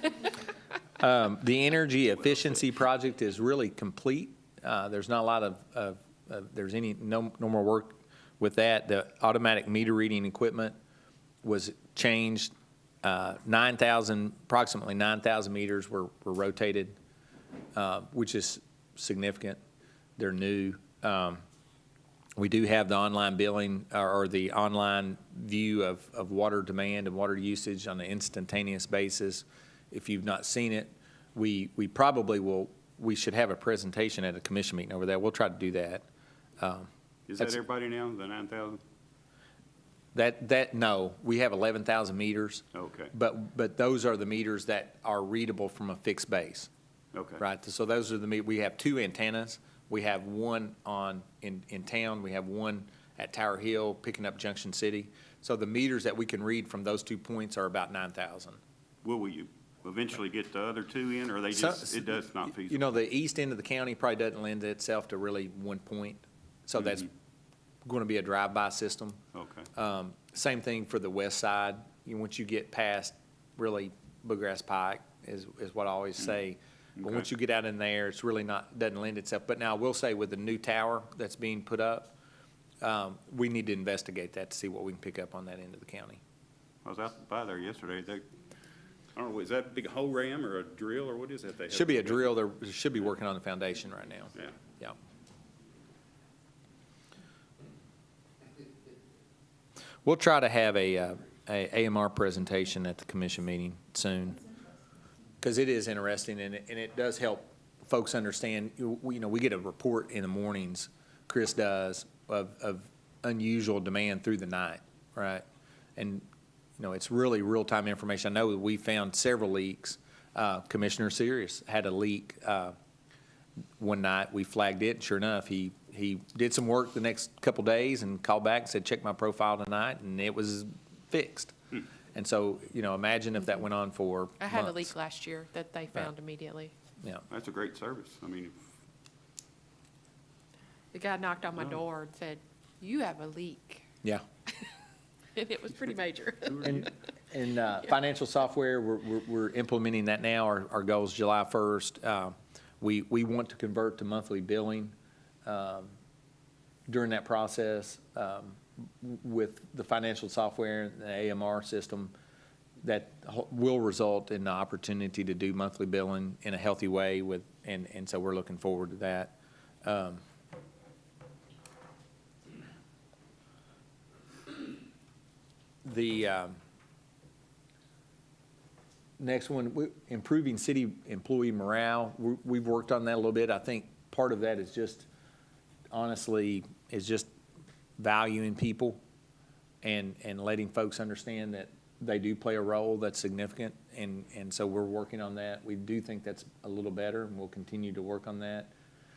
The energy efficiency project is really complete. There's not a lot there's no more work with that. The automatic meter reading equipment was changed. Approximately 9,000 meters were rotated, which is significant. They're new. We do have the online billing or the online view of water demand and water usage on an instantaneous basis. If you've not seen it, we should have a presentation at a commission meeting over there. We'll try to do that. Is that That's- everybody now, the 9,000? No, we have 11,000 meters. Okay, But those are the meters that are readable from a fixed base, okay. right? So those are we have 2 antennas. We have one in town. We have one at Tower Hill picking up Junction City. So the meters that we can read from those 2 points are about 9,000. Will we eventually get the other 2 in, or So- it does not feasible? The east end of the county probably doesn't lend itself to really 1 point. So that's going to be a drive-by system. Okay, Same thing for the west side. Once you get past really Bluegrass Pike is what I always say. But Okay. once you get out in there, it's really not, doesn't lend itself. But now I will say with the new tower that's being put up, we need to investigate that to see what we can pick up on that end of the county. I was out by there yesterday. I don't know, is that a big hole ram or a drill or what is that they have? Should be a drill. They should be working on the foundation right now. Yeah. Yeah. We'll try to have a AMR presentation at the commission meeting soon, because it is interesting, and it does help folks understand. We get a report in the mornings, Chris does, of unusual demand through the night, right? And, it's really real-time information. I know that we found several leaks. Commissioner Sirius had a leak one night. We flagged it, and sure enough, he did some work the next couple days and called back and said, check my profile tonight, and it was fixed. And so, imagine if that went on for months. I had a leak last year that they found immediately. Yeah. That's a great service. I mean, The guy knocked on my Oh. door and said, "You have a leak." Yeah. And it was pretty major. And financial software, we're implementing that now. Our goal is July 1st. We want to convert to monthly billing during that process with the financial software and the AMR system. That will result in the opportunity to do monthly billing in a healthy way and so we're looking forward to that. The next one, improving city employee morale. We've worked on that a little bit. I think part of that is just, honestly, valuing people and letting folks understand that they do play a role that's significant. And so we're working on that. We do think that's a little better, and we'll continue to work on that.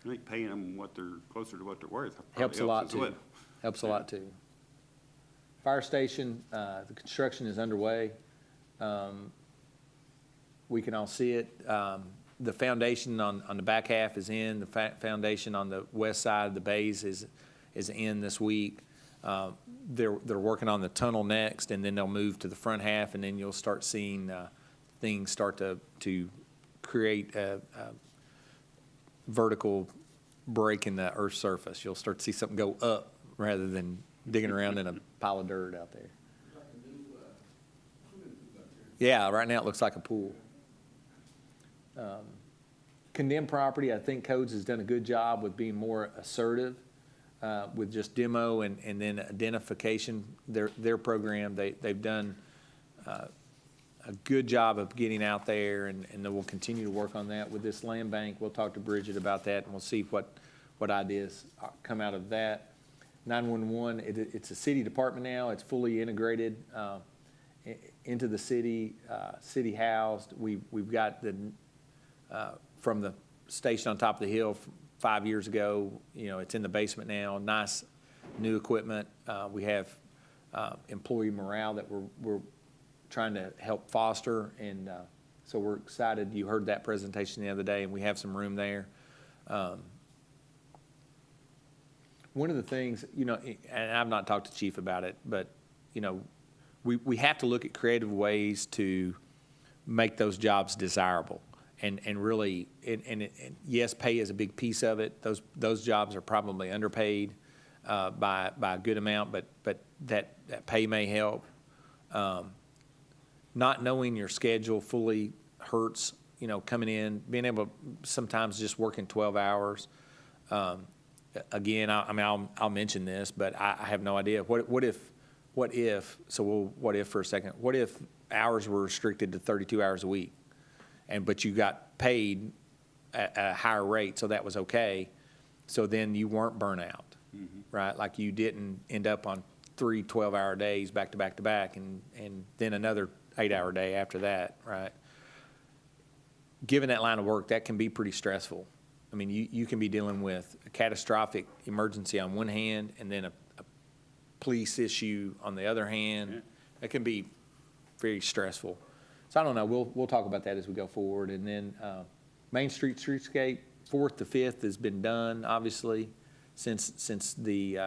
I think paying them what they're closer to what they're worth. probably Helps a lot as well. too. Helps a lot too. Fire station, the construction is underway. We can all see it. The foundation on the back half is in. The foundation on the west side of the bays is in this week. They're working on the tunnel next, and then they'll move to the front half, and then you'll start seeing things start to create a vertical break in the Earth's surface. You'll start to see something go up rather than digging around in a pile of dirt out there. Yeah, right now it looks like a pool. Condemned property, I think Codes has done a good job with being more assertive with just demo and then identification. Their program, they've done a good job of getting out there, and then we'll continue to work on that with this land bank. We'll talk to Bridget about that, and we'll see what ideas come out of that. 911, it's a city department now. It's fully integrated into the city, city housed. We've got from the station on top of the hill 5 years ago, it's in the basement now. Nice new equipment. We have employee morale that we're trying to help foster, and so we're excited. You heard that presentation the other day, and we have some room there. One of the things, and I've not talked to Chief about it, but, we have to look at creative ways to make those jobs desirable. And really, and yes, pay is a big piece of it. Those jobs are probably underpaid by a good amount, but that pay may help. Not knowing your schedule fully hurts, coming in, being able to sometimes just working 12 hours. Again, I'll mention this, but I have no idea. What if, so we'll what if for a second, what if hours were restricted to 32 hours a week? But you got paid at a higher rate, so that was okay. So then you weren't burnt out, right? Like you didn't end up on 3 12-hour days back to back to back, and then another 8-hour day after that, right? Given that line of work, that can be pretty stressful. I mean, you can be dealing with a catastrophic emergency on one hand, and then a police issue on the other hand. Yeah. That can be very stressful. So I don't know. We'll talk about that as we go forward. And then Main Street streetscape, 4th to 5th has been done, obviously, since the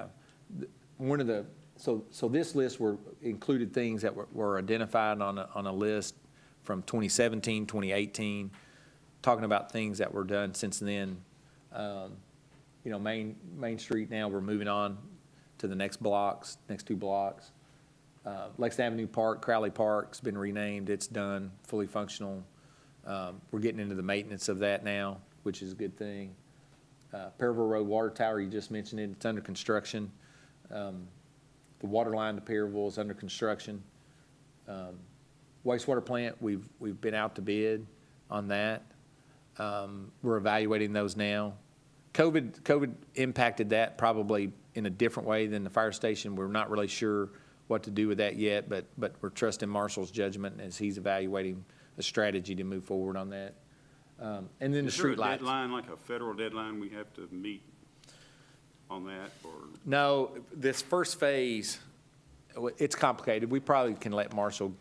one of the so this list included things that were identified on a list from 2017, 2018. talking about things that were done since then. You know, Main Street now, we're moving on to the next two blocks. Lexington Avenue Park, Crowley Park's been renamed, it's done, fully functional. We're getting into the maintenance of that now, which is a good thing. Perryville Road Water Tower, you just mentioned it, it's under construction. The water line to Perryville is under construction. Wastewater plant, we've been out to bid on that. We're evaluating those now. COVID impacted that probably in a different way than the fire station. We're not really sure what to do with that yet, but we're trusting Marshall's judgment as he's evaluating a strategy to move forward on that. And then the Is there a streetlights. deadline, like a federal deadline we have to meet on that, or? No, this first phase, it's complicated. We probably can let Marshall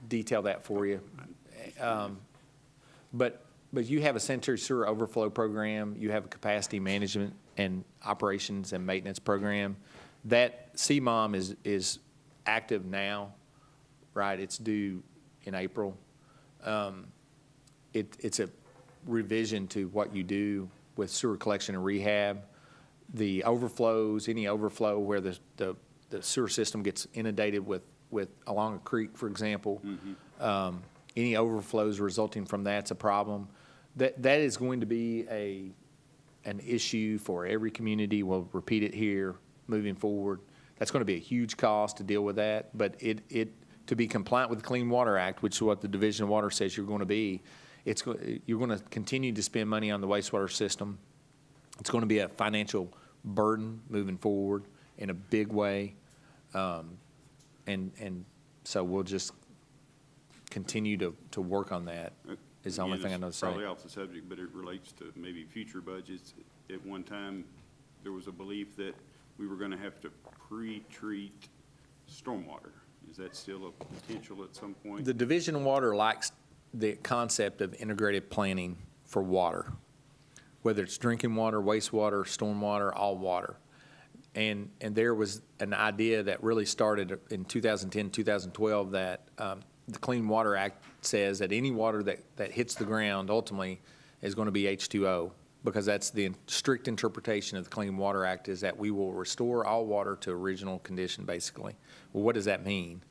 detail that for you. But you have a sanitary sewer overflow program, you have a capacity management and operations and maintenance program. That CMOM is active now, right? It's due in April. It's a revision to what you do with sewer collection and rehab. The overflows, any overflow where the sewer system gets inundated with along a creek, for example, any overflows resulting from that's a problem. That is going to be an issue for every community. We'll repeat it here moving forward. That's going to be a huge cost to deal with that, but to be compliant with the Clean Water Act, which is what the Division of Water says you're going to be, you're going to continue to spend money on the wastewater system. It's going to be a financial burden moving forward in a big way, and so we'll just continue to work on that. Is the only thing I know to say. Probably off the subject, but it relates to maybe future budgets. At one time, there was a belief that we were going to have to pre-treat stormwater. Is that still a potential at some point? The Division of Water likes the concept of integrated planning for water, whether it's drinking water, wastewater, stormwater, all water. And there was an idea that really started in 2010, 2012 that the Clean Water Act says that any water that hits the ground ultimately is going to be H2O, because that's the strict interpretation of the Clean Water Act, is that we will restore all water to original condition, basically. Well, what does that mean?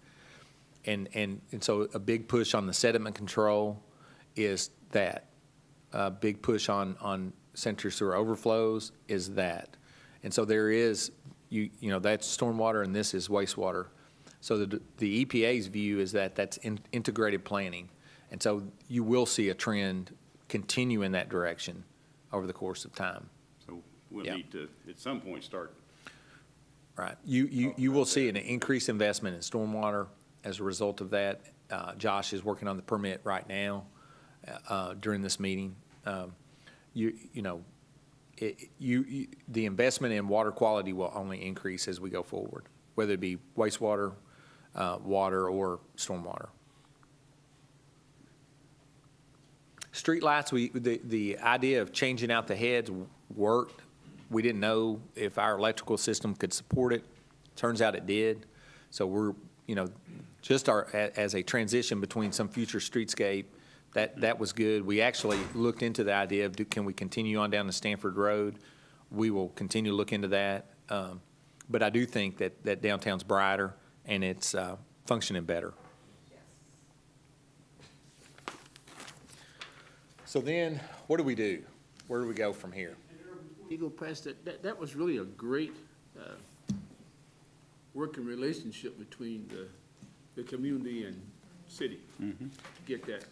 And so a big push on the sediment control is that. A big push on sanitary sewer overflows is that. And so there is, you know, that's stormwater and this is wastewater. So the EPA's view is that that's integrated planning. And so you will see a trend continue in that direction over the course of time. So we'll Yeah. need to, at some point, start. Right. You will see an increased investment in stormwater as a result of that. Josh is working on the permit right now during this meeting. The investment in water quality will only increase as we go forward, whether it be wastewater, water, or stormwater. Streetlights, the idea of changing out the heads worked. We didn't know if our electrical system could support it. Turns out it did. So we're, just as a transition between some future streetscape, that was good. We actually looked into the idea of can we continue on down to Stanford Road? We will continue to look into that. But I do think that downtown's brighter and it's functioning better. So then, what do we do? Where do we go from here? You go past that was really a great working relationship between the community and city to get that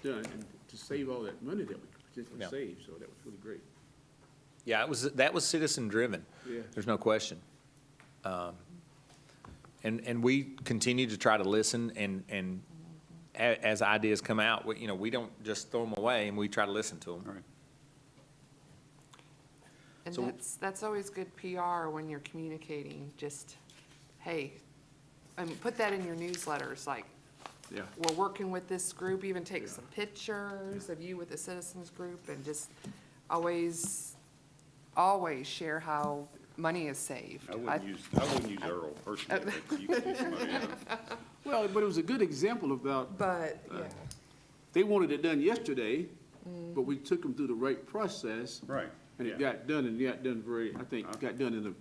done and to save all that money that we could potentially save, so that was really great. Yeah, that was citizen driven. Yeah. There's no question. And we continue to try to listen and as ideas come out, we don't just throw them away, and we try to listen to them. All right. And So- that's always good PR when you're communicating, just, hey, put that in your newsletters, like, Yeah. we're working with this group, even take some pictures of you with the citizens group, and just always share how money is saved. I wouldn't use Earl personally, but you can do somebody else. Well, but it was a good example about, But, yeah, they wanted it done yesterday, but we took them through the right process. Right, And it yeah. got done, and got done very, I think, got done in a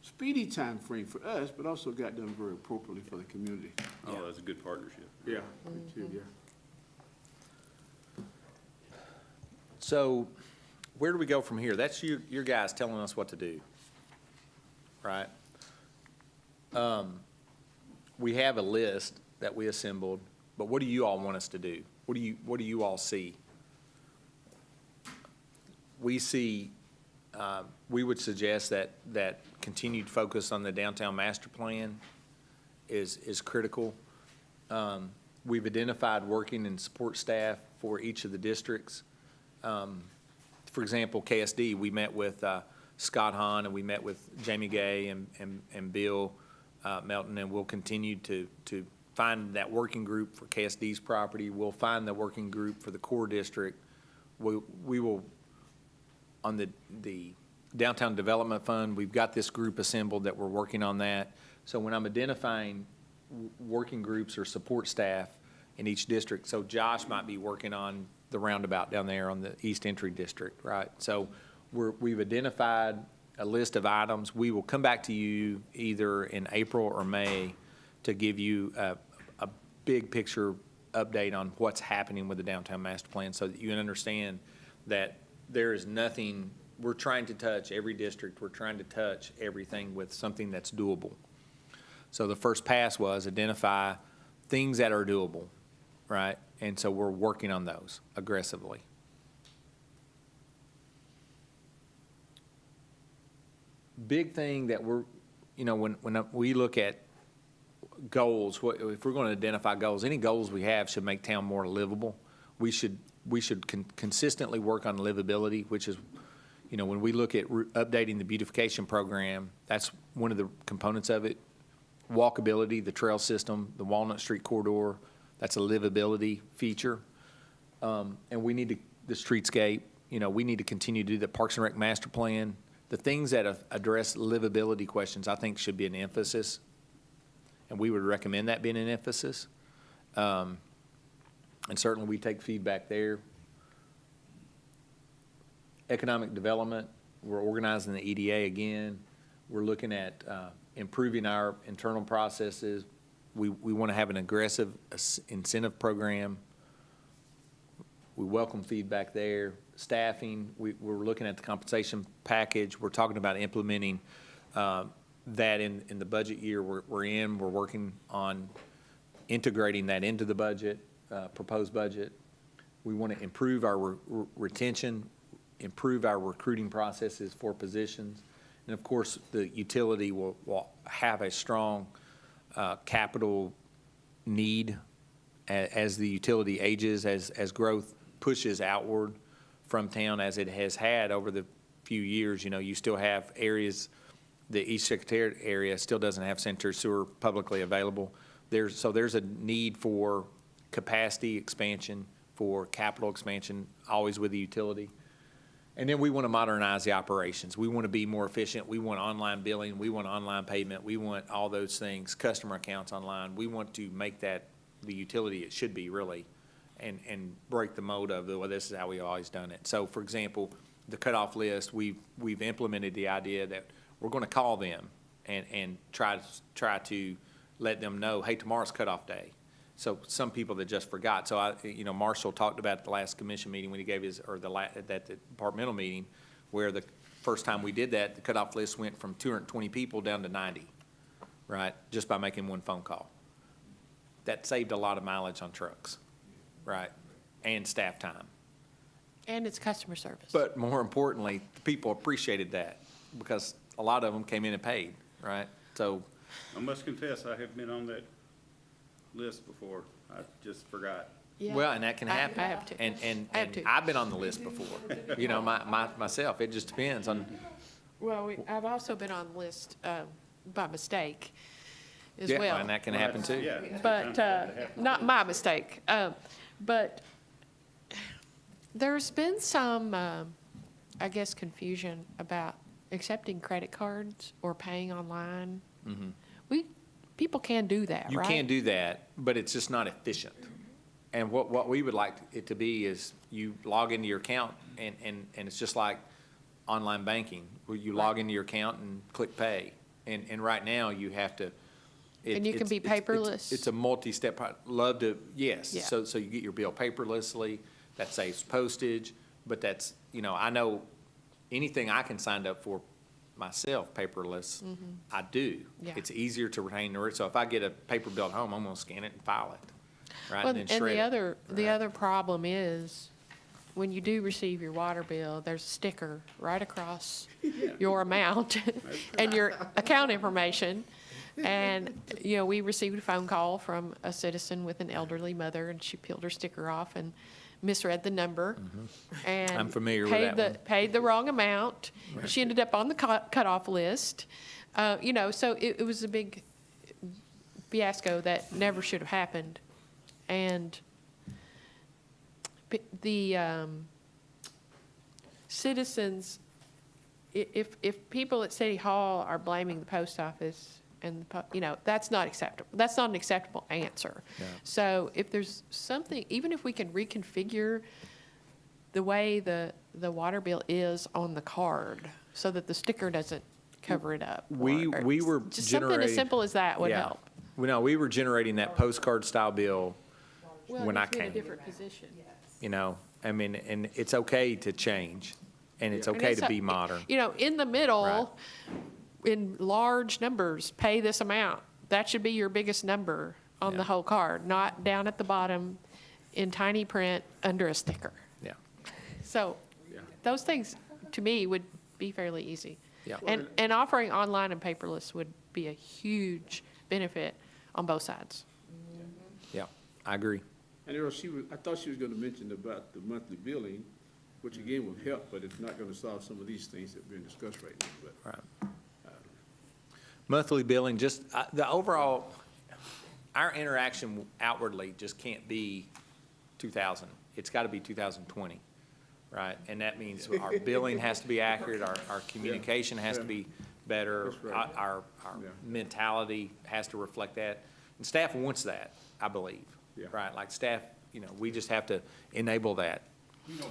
speedy time frame for us, but also got done very appropriately for the community. Oh, that's a good partnership. Yeah, me too, yeah. So where do we go from here? That's your guys telling us what to do, right? We have a list that we assembled, but what do you all want us to do? What do you all see? We see, we would suggest that continued focus on the downtown master plan is critical. We've identified working and support staff for each of the districts. For example, KSD, we met with Scott Hahn, and we met with Jamie Gay and Bill Melton, and we'll continue to find that working group for KSD's property. We'll find the working group for the core district. We will, on the Downtown Development Fund, we've got this group assembled that we're working on that. So when I'm identifying working groups or support staff in each district, so Josh might be working on the roundabout down there on the East Entry District, right? So we've identified a list of items. We will come back to you either in April or May to give you a big picture update on what's happening with the downtown master plan so that you can understand that there is nothing, we're trying to touch every district, we're trying to touch everything with something that's doable. So the first pass was identify things that are doable, right? And so we're working on those aggressively. Big thing that we're, when we look at goals, if we're going to identify goals, any goals we have should make town more livable. We should consistently work on livability, which is, when we look at updating the beautification program, that's one of the components of it. Walkability, the trail system, the Walnut Street corridor, that's a livability feature. And we need the streetscape, we need to continue to do the Parks and Rec master plan. The things that address livability questions, I think, should be an emphasis. And we would recommend that being an emphasis. And certainly we take feedback there. Economic development, we're organizing the EDA again. We're looking at improving our internal processes. We want to have an aggressive incentive program. We welcome feedback there. Staffing, we're looking at the compensation package. We're talking about implementing that in the budget year we're in. We're working on integrating that into the budget, proposed budget. We want to improve our retention, improve our recruiting processes for positions. And of course, the utility will have a strong capital need as the utility ages, as growth pushes outward from town, as it has had over the few years. You still have areas, the East Secretariat area still doesn't have sanitary sewer publicly available. So there's a need for capacity expansion, for capital expansion, always with the utility. And then we want to modernize the operations. We want to be more efficient. We want online billing. We want online payment. We want all those things, customer accounts online. We want to make that the utility it should be, really, and break the mode of, well, this is how we've always done it. So, for example, the cutoff list, we've implemented the idea that we're going to call them and try to let them know, hey, tomorrow's cutoff day. So some people that just forgot. So Marshall talked about at the last commission meeting when he gave his, or at the departmental meeting, where the first time we did that, the cutoff list went from 220 people down to 90, right? Just by making one phone call. That saved a lot of mileage on trucks, right? And staff time. And it's customer service. But more importantly, the people appreciated that because a lot of them came in and paid, right? So. I must confess, I have been on that list before. I just forgot. Yeah. Well, and that can happen. I have to. And I have to. I've been on the list before, myself. It just depends on. Well, I've also been on the list by mistake as Yeah, well. and that can happen too. Yeah. it's But, not my mistake. But there's been some, I guess, confusion about accepting credit cards or paying online. People can do that, You right? can do that, but it's just not efficient. And what we would like it to be is you log into your account and it's just like online banking, where you log into your account and click pay. And right now you have to. And you can be paperless? It's a multi-step, love to, yes. Yeah. So you get your bill paperlessly, that saves postage, but that's, I know anything I can sign up for myself paperless, I do. Yeah. It's easier to retain the, so if I get a paper bill at home, I'm gonna scan it and file it, right? Well, And and then shred the it. other problem is, when you do receive your water bill, there's a sticker right across your amount and your account information. And, we received a phone call from a citizen with an elderly mother, and she peeled her sticker off and misread the number. And I'm familiar with that one. paid the wrong amount. She ended up on the cutoff list. So it was a big fiasco that never should have happened. And the citizens, if people at City Hall are blaming the post office and, that's not acceptable. That's not an acceptable answer. Yeah. So if there's something, even if we can reconfigure the way the water bill is on the card so that the sticker doesn't cover it up. We were Just something as generating- simple as that would Yeah. help. We were generating that postcard style bill when I came, different position. and it's okay to change, and it's And okay it's to a- be modern. In the middle, in large numbers, pay this amount. That should be your biggest number on the Yeah. whole card, not down at the bottom in tiny print under a sticker. Yeah, So those things, to me, would be fairly easy. Yeah. And offering online and paperless would be a huge benefit on both sides. yeah, I agree. And Earl, I thought she was gonna mention about the monthly billing, which again would help, but it's not gonna solve some of these things that are being discussed right now, but. Right. Monthly billing, just, the overall, our interaction outwardly just can't be 2,000. It's got to be 2020, right? And that means our billing has to be accurate, our communication has to be better. That's right. Our Yeah. mentality has to reflect that. And staff wants that, I believe, Yeah. right? Like staff, we just have to enable that.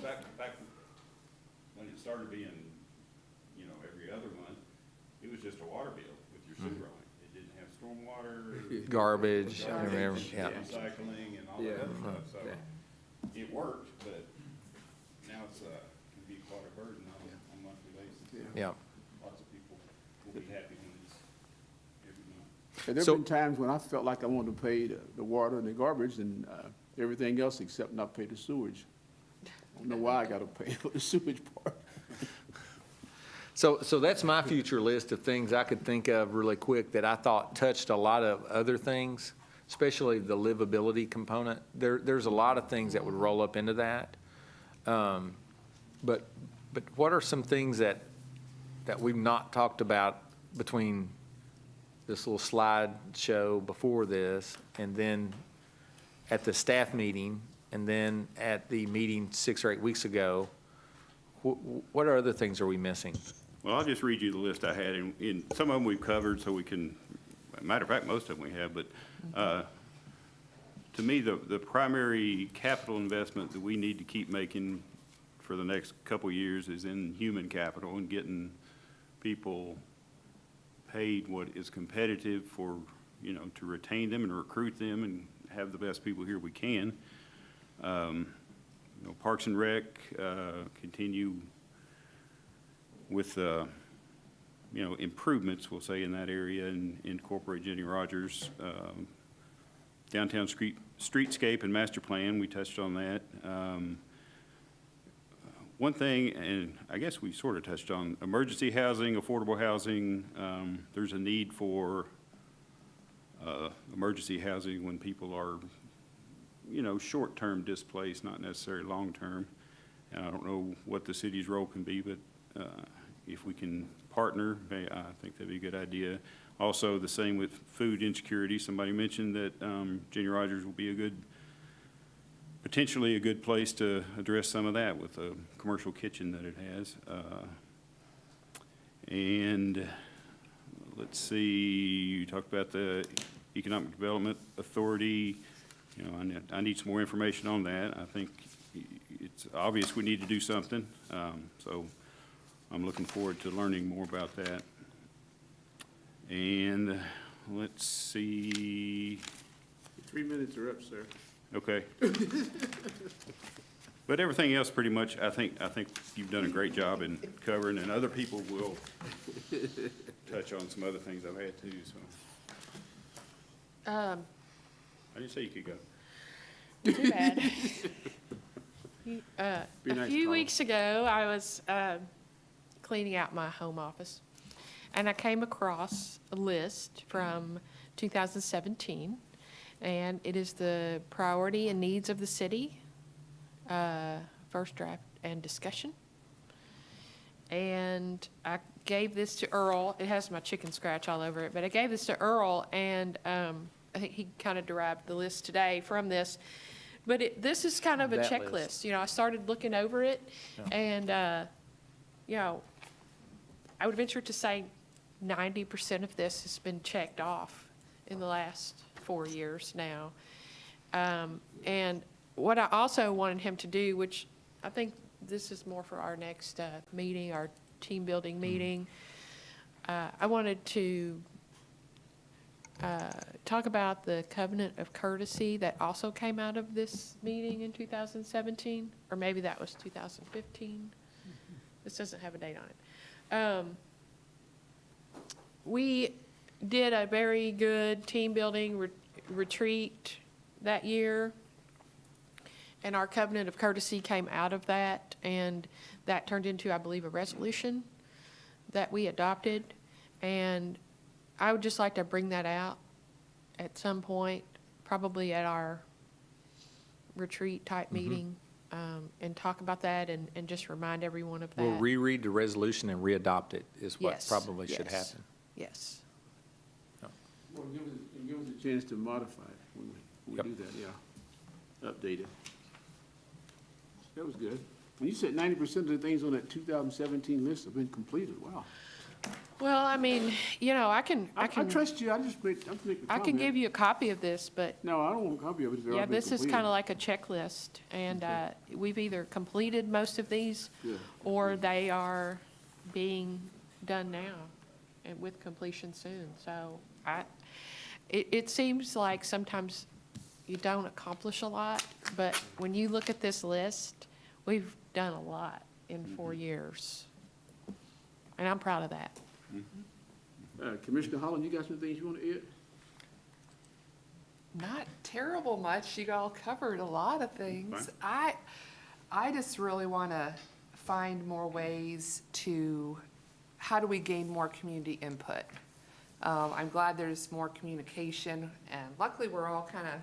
Back when it started being, every other month, it was just a water bill with your sewer on it. It didn't have stormwater. Garbage, remember, yeah. Recycling and all that other stuff, so it worked, but now it's, can be quite a burden on a monthly basis. Yeah. Lots of people will be happy when it's every month. And there've So- been times when I felt like I wanted to pay the water and the garbage and, everything else except not pay the sewage. I don't know why I gotta pay for the sewage part. So that's my future list of things I could think of really quick that I thought touched a lot of other things, especially the livability component. There's a lot of things that would roll up into that. But what are some things that we've not talked about between this little slide show before this, and then at the staff meeting, and then at the meeting 6 or 8 weeks ago? What other things are we missing? Well, I'll just read you the list I had, and some of them we've covered, so we can, matter of fact, most of them we have, but to me, the primary capital investment that we need to keep making for the next couple of years is in human capital and getting people paid what is competitive for, to retain them and recruit them and have the best people here we can. Parks and Rec, continue with, improvements, we'll say, in that area and incorporate Jenny Rogers. Downtown streetscape and master plan, we touched on that. One thing, and I guess we sort of touched on, emergency housing, affordable housing. There's a need for emergency housing when people are, short-term displaced, not necessarily long-term. And I don't know what the city's role can be, but if we can partner, I think that'd be a good idea. Also, the same with food insecurity. Somebody mentioned that Jenny Rogers will be potentially a good place to address some of that with a commercial kitchen that it has. And let's see, you talked about the Economic Development Authority. You know, I need some more information on that. I think it's obvious we need to do something, so I'm looking forward to learning more about that. And let's see, 3 minutes are up, sir. okay. But everything else, pretty much, I think you've done a great job in covering, and other people will touch on some other things I've had too, so. I didn't say you could go. Too bad. Be A nice, few Paula. weeks ago, I was cleaning out my home office, and I came across a list from 2017, and it is the priority and needs of the city, first draft and discussion. And I gave this to Earl. It has my chicken scratch all over it, but I gave this to Earl, and I think he kind of derived the list today from this. But this is kind of a That checklist. list. You know, I started looking over it, and, you know, I would venture to say 90% of this has been checked off in the last 4 years now. And what I also wanted him to do, which I think this is more for our next meeting, our team building meeting, I wanted to talk about the covenant of courtesy that also came out of this meeting in 2017, or maybe that was 2015. This doesn't have a date on it. We did a very good team building retreat that year, and our covenant of courtesy came out of that, and that turned into, I believe, a resolution that we adopted. And I would just like to bring that out at some point, probably at our retreat type meeting, and talk about that and just remind everyone of that. We'll reread the resolution and readopt it is what Yes, probably should yes. happen. Yes. Well, give us a chance to modify it when we Yep. do that, yeah. Update it. That was good. When you said 90% of the things on that 2017 list have been completed, wow. Well, I mean, you know, I I trust you, I'm making a can comment. give you a copy of this, but No, I don't want a copy of it. It's yeah, already been this is completed. kind of like a checklist, and we've either completed most of these, Yeah. or they are being done now, and with completion soon. So it seems like sometimes you don't accomplish a lot, but when you look at this list, we've done a lot in 4 years, and I'm proud of that. Commissioner Holland, you got some things you want to add? Not terrible much. You all covered a lot of things. I just really want to find more ways to, how do we gain more community input? I'm glad there's more communication, and luckily we're all kind of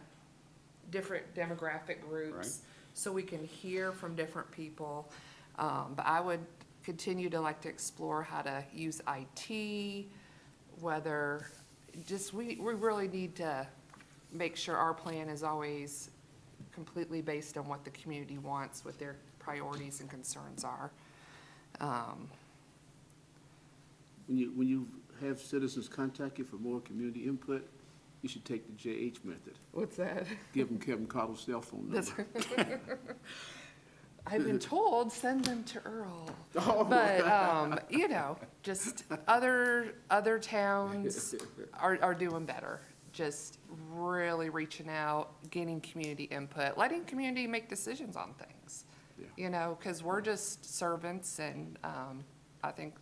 different demographic groups, Right. so we can hear from different people. But I would continue to like to explore how to use IT, whether, just, we really need to make sure our plan is always completely based on what the community wants, what their priorities and concerns are. When you have citizens contact you for more community input, you should take the JH method. What's that? Give them Kevin Cottle's cell phone number. I've been told, send them to Earl. Oh. But, you know, just other towns are doing better. Just really reaching out, getting community input, letting community make decisions on things. Yeah. You know, because we're just servants, and I think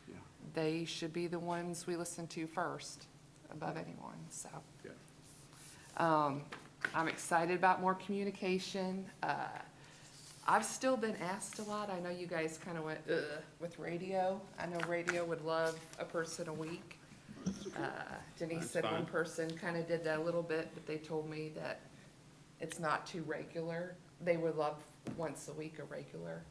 Yeah. they should be the ones we listen to first, above anyone, so. Yeah. I'm excited about more communication. I've still been asked a lot. I know you guys kind of went, ugh, with radio. I know radio would love a person a week. Denise That's said one fine. person kind of did that a little bit, but they told me that it's not too regular. They would love once a week a regular,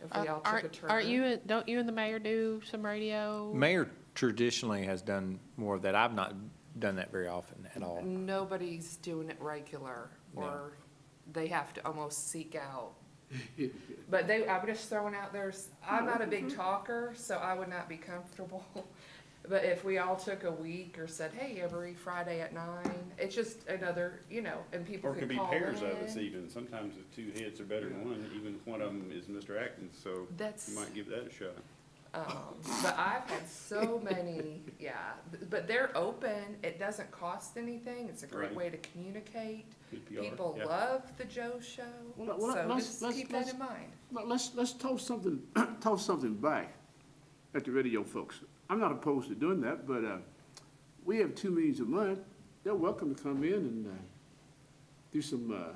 if we all took a turn. Don't you and the mayor do some radio? Mayor traditionally has done more of that. I've not done that very often at all. Nobody's doing it regular, No. or they have to almost seek out. But I'm just throwing out there, I'm not a big talker, so I would not be comfortable But if we all took a week or said, hey, every Friday at 9, it's just another, and people Or it can could be call pairs of us in. even. Sometimes the two heads are better than one, even if one of them is Mr. Atkins, so That's- you might give that a shot. But I've had so many, but they're open. It doesn't cost anything. It's a great Right. way to communicate. Good PR, People yeah. love the Joe Show, Well, so let's- just keep that in mind. But let's toss something, toss something back at the radio folks. I'm not opposed to doing that, but we have 2 meetings a month. They're welcome to come in and do some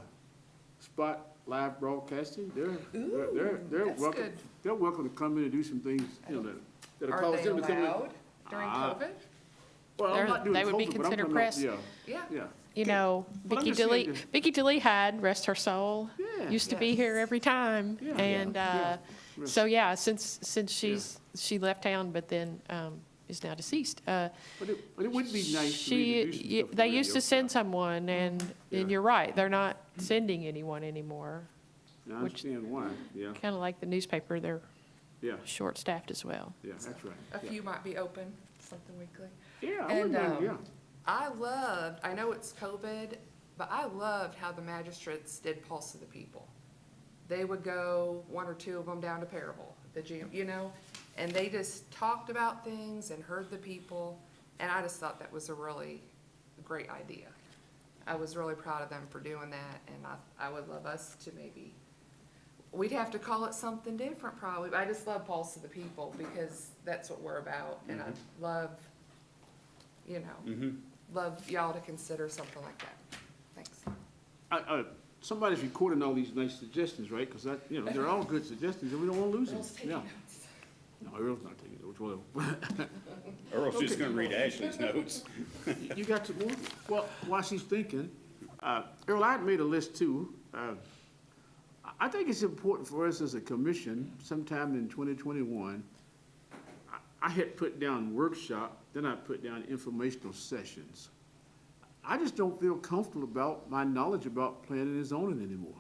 spot live broadcasting. They're that's welcome. good. They're welcome to come in and do some things, that Are cause they them to come in. allowed during Ah. COVID? Well, I'm They're- not doing they would be COVID, but I'm considered talking about- press. Yeah, Yeah. yeah. You know, But I'm Vicky just saying DeLee, that- Vicky DeLee had, rest her soul, Yeah. used to be Yes. here every time. Yeah. And, Yeah. so yeah, since she left town, but then, is now deceased. But it would be nice to me to She, do some stuff for they the used to radio. send someone and Yeah. you're right, they're not sending anyone anymore. I understand why, yeah, Kind of like the newspaper, they're yeah, short-staffed as well. yeah, that's right. A Yeah. few might be open, something weekly. Yeah, I And, wouldn't mind, yeah. I know it's COVID, but I loved how the magistrates did Pulse of the People. They would go, 1 or 2 of them down to Parable, the gym, and they just talked about things and heard the people, and I just thought that was a really great idea. I was really proud of them for doing that, and I would love us to maybe, we'd have to call it something different probably, but I just love Pulse of the People because that's what we're about, and I love, love y'all to consider something like that. Thanks. Somebody's recording all these nice suggestions, right? Because they're all good suggestions, and we don't want to lose them. Earl's taking Yeah. notes. No, Earl's not taking notes, well, Earl's just gonna read Ashley's notes. you got to, well, while she's thinking, Earl, I had made a list too. I think it's important for us as a commission, sometime in 2021, I had put down workshop, then I put down informational sessions. I just don't feel comfortable about my knowledge about planning and zoning anymore.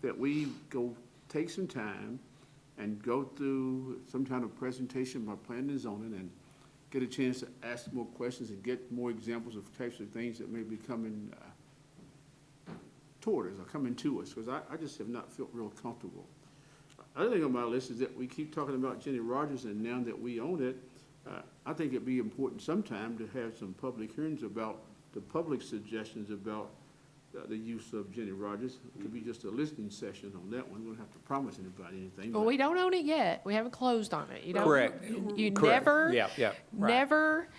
That we go take some time and go through some kind of presentation about planning and zoning and get a chance to ask more questions and get more examples of types of things that may be coming toward us or coming to us, because I just have not felt real comfortable. Other thing on my list is that we keep talking about Jenny Rogers, and now that we own it, I think it'd be important sometime to have some public hearings about the public suggestions about the use of Jenny Rogers. It could be just a listening session on that one. We don't have to promise anybody anything. Well, but- we don't own it yet. We haven't closed on it. You don't. Correct. You Correct. never. Yeah, yeah, right. Never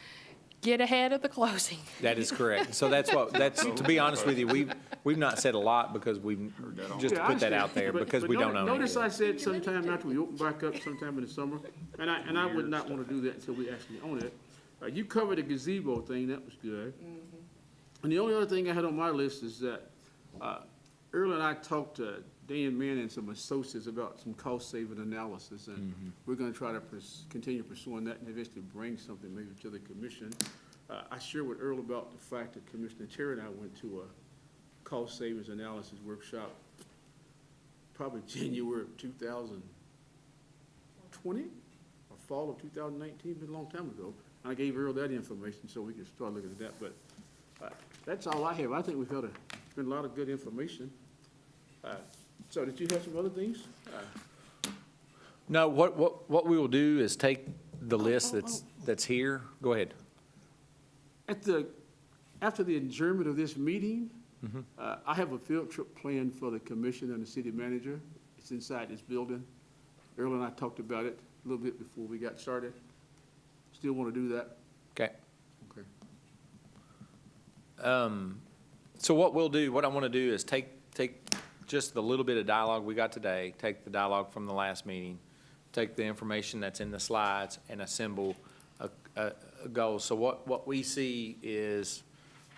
get ahead of the closing. That is correct. So to be honest with you, we've not said a lot because just to Yeah, I put that understand. out there, But- because but we don't own it Notice I yet. said sometime after we open back up sometime in the summer, and I would not want to do that until we actually own it. You covered the gazebo thing, that was good. And the only other thing I had on my list is that, Earl and I talked to Dan Mann and some associates about some cost-saving analysis, and we're gonna try to continue pursuing that and eventually bring something maybe to the commission. I shared with Earl about the fact that Commissioner Terry and I went to a cost savings analysis workshop probably January of 2020, or fall of 2019, been a long time ago. And I gave Earl that information so we can start looking at that, but that's all I have. I think we've had been a lot of good information. So did you have some other things? No, what we will do is take the list that's here. Go ahead. After the adjournment of this meeting, I have a field trip planned for the commission and the city manager. It's inside this building. Earl and I talked about it a little bit before we got started. Still want to do that? Okay. Okay. So what I want to do is take just the little bit of dialogue we got today, take the dialogue from the last meeting, take the information that's in the slides, and assemble a goal. So what we see is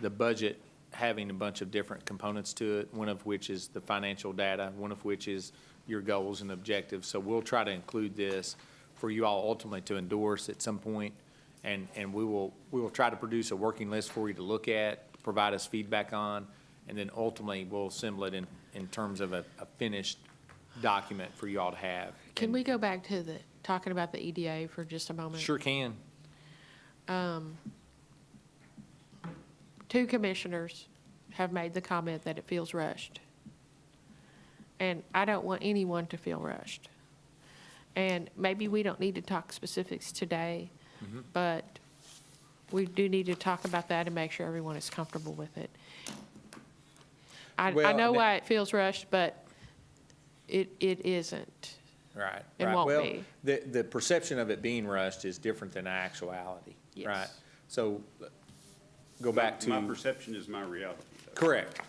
the budget having a bunch of different components to it, one of which is the financial data, one of which is your goals and objectives. So we'll try to include this for you all ultimately to endorse at some point, and we will try to produce a working list for you to look at, provide us feedback on, and then ultimately we'll assemble it in terms of a finished document for you all to have. Can we go back to talking about the EDA for just a moment? Sure can. two commissioners have made the comment that it feels rushed. And I don't want anyone to feel rushed. And maybe we don't need to talk specifics today, but we do need to talk about that and make sure everyone is comfortable with it. I Well, know and why it feels rushed, but it isn't. Right. It right. won't Well, be. the perception of it being rushed is different than actuality, Yes. right? So go back My to, perception is my reality. though. correct.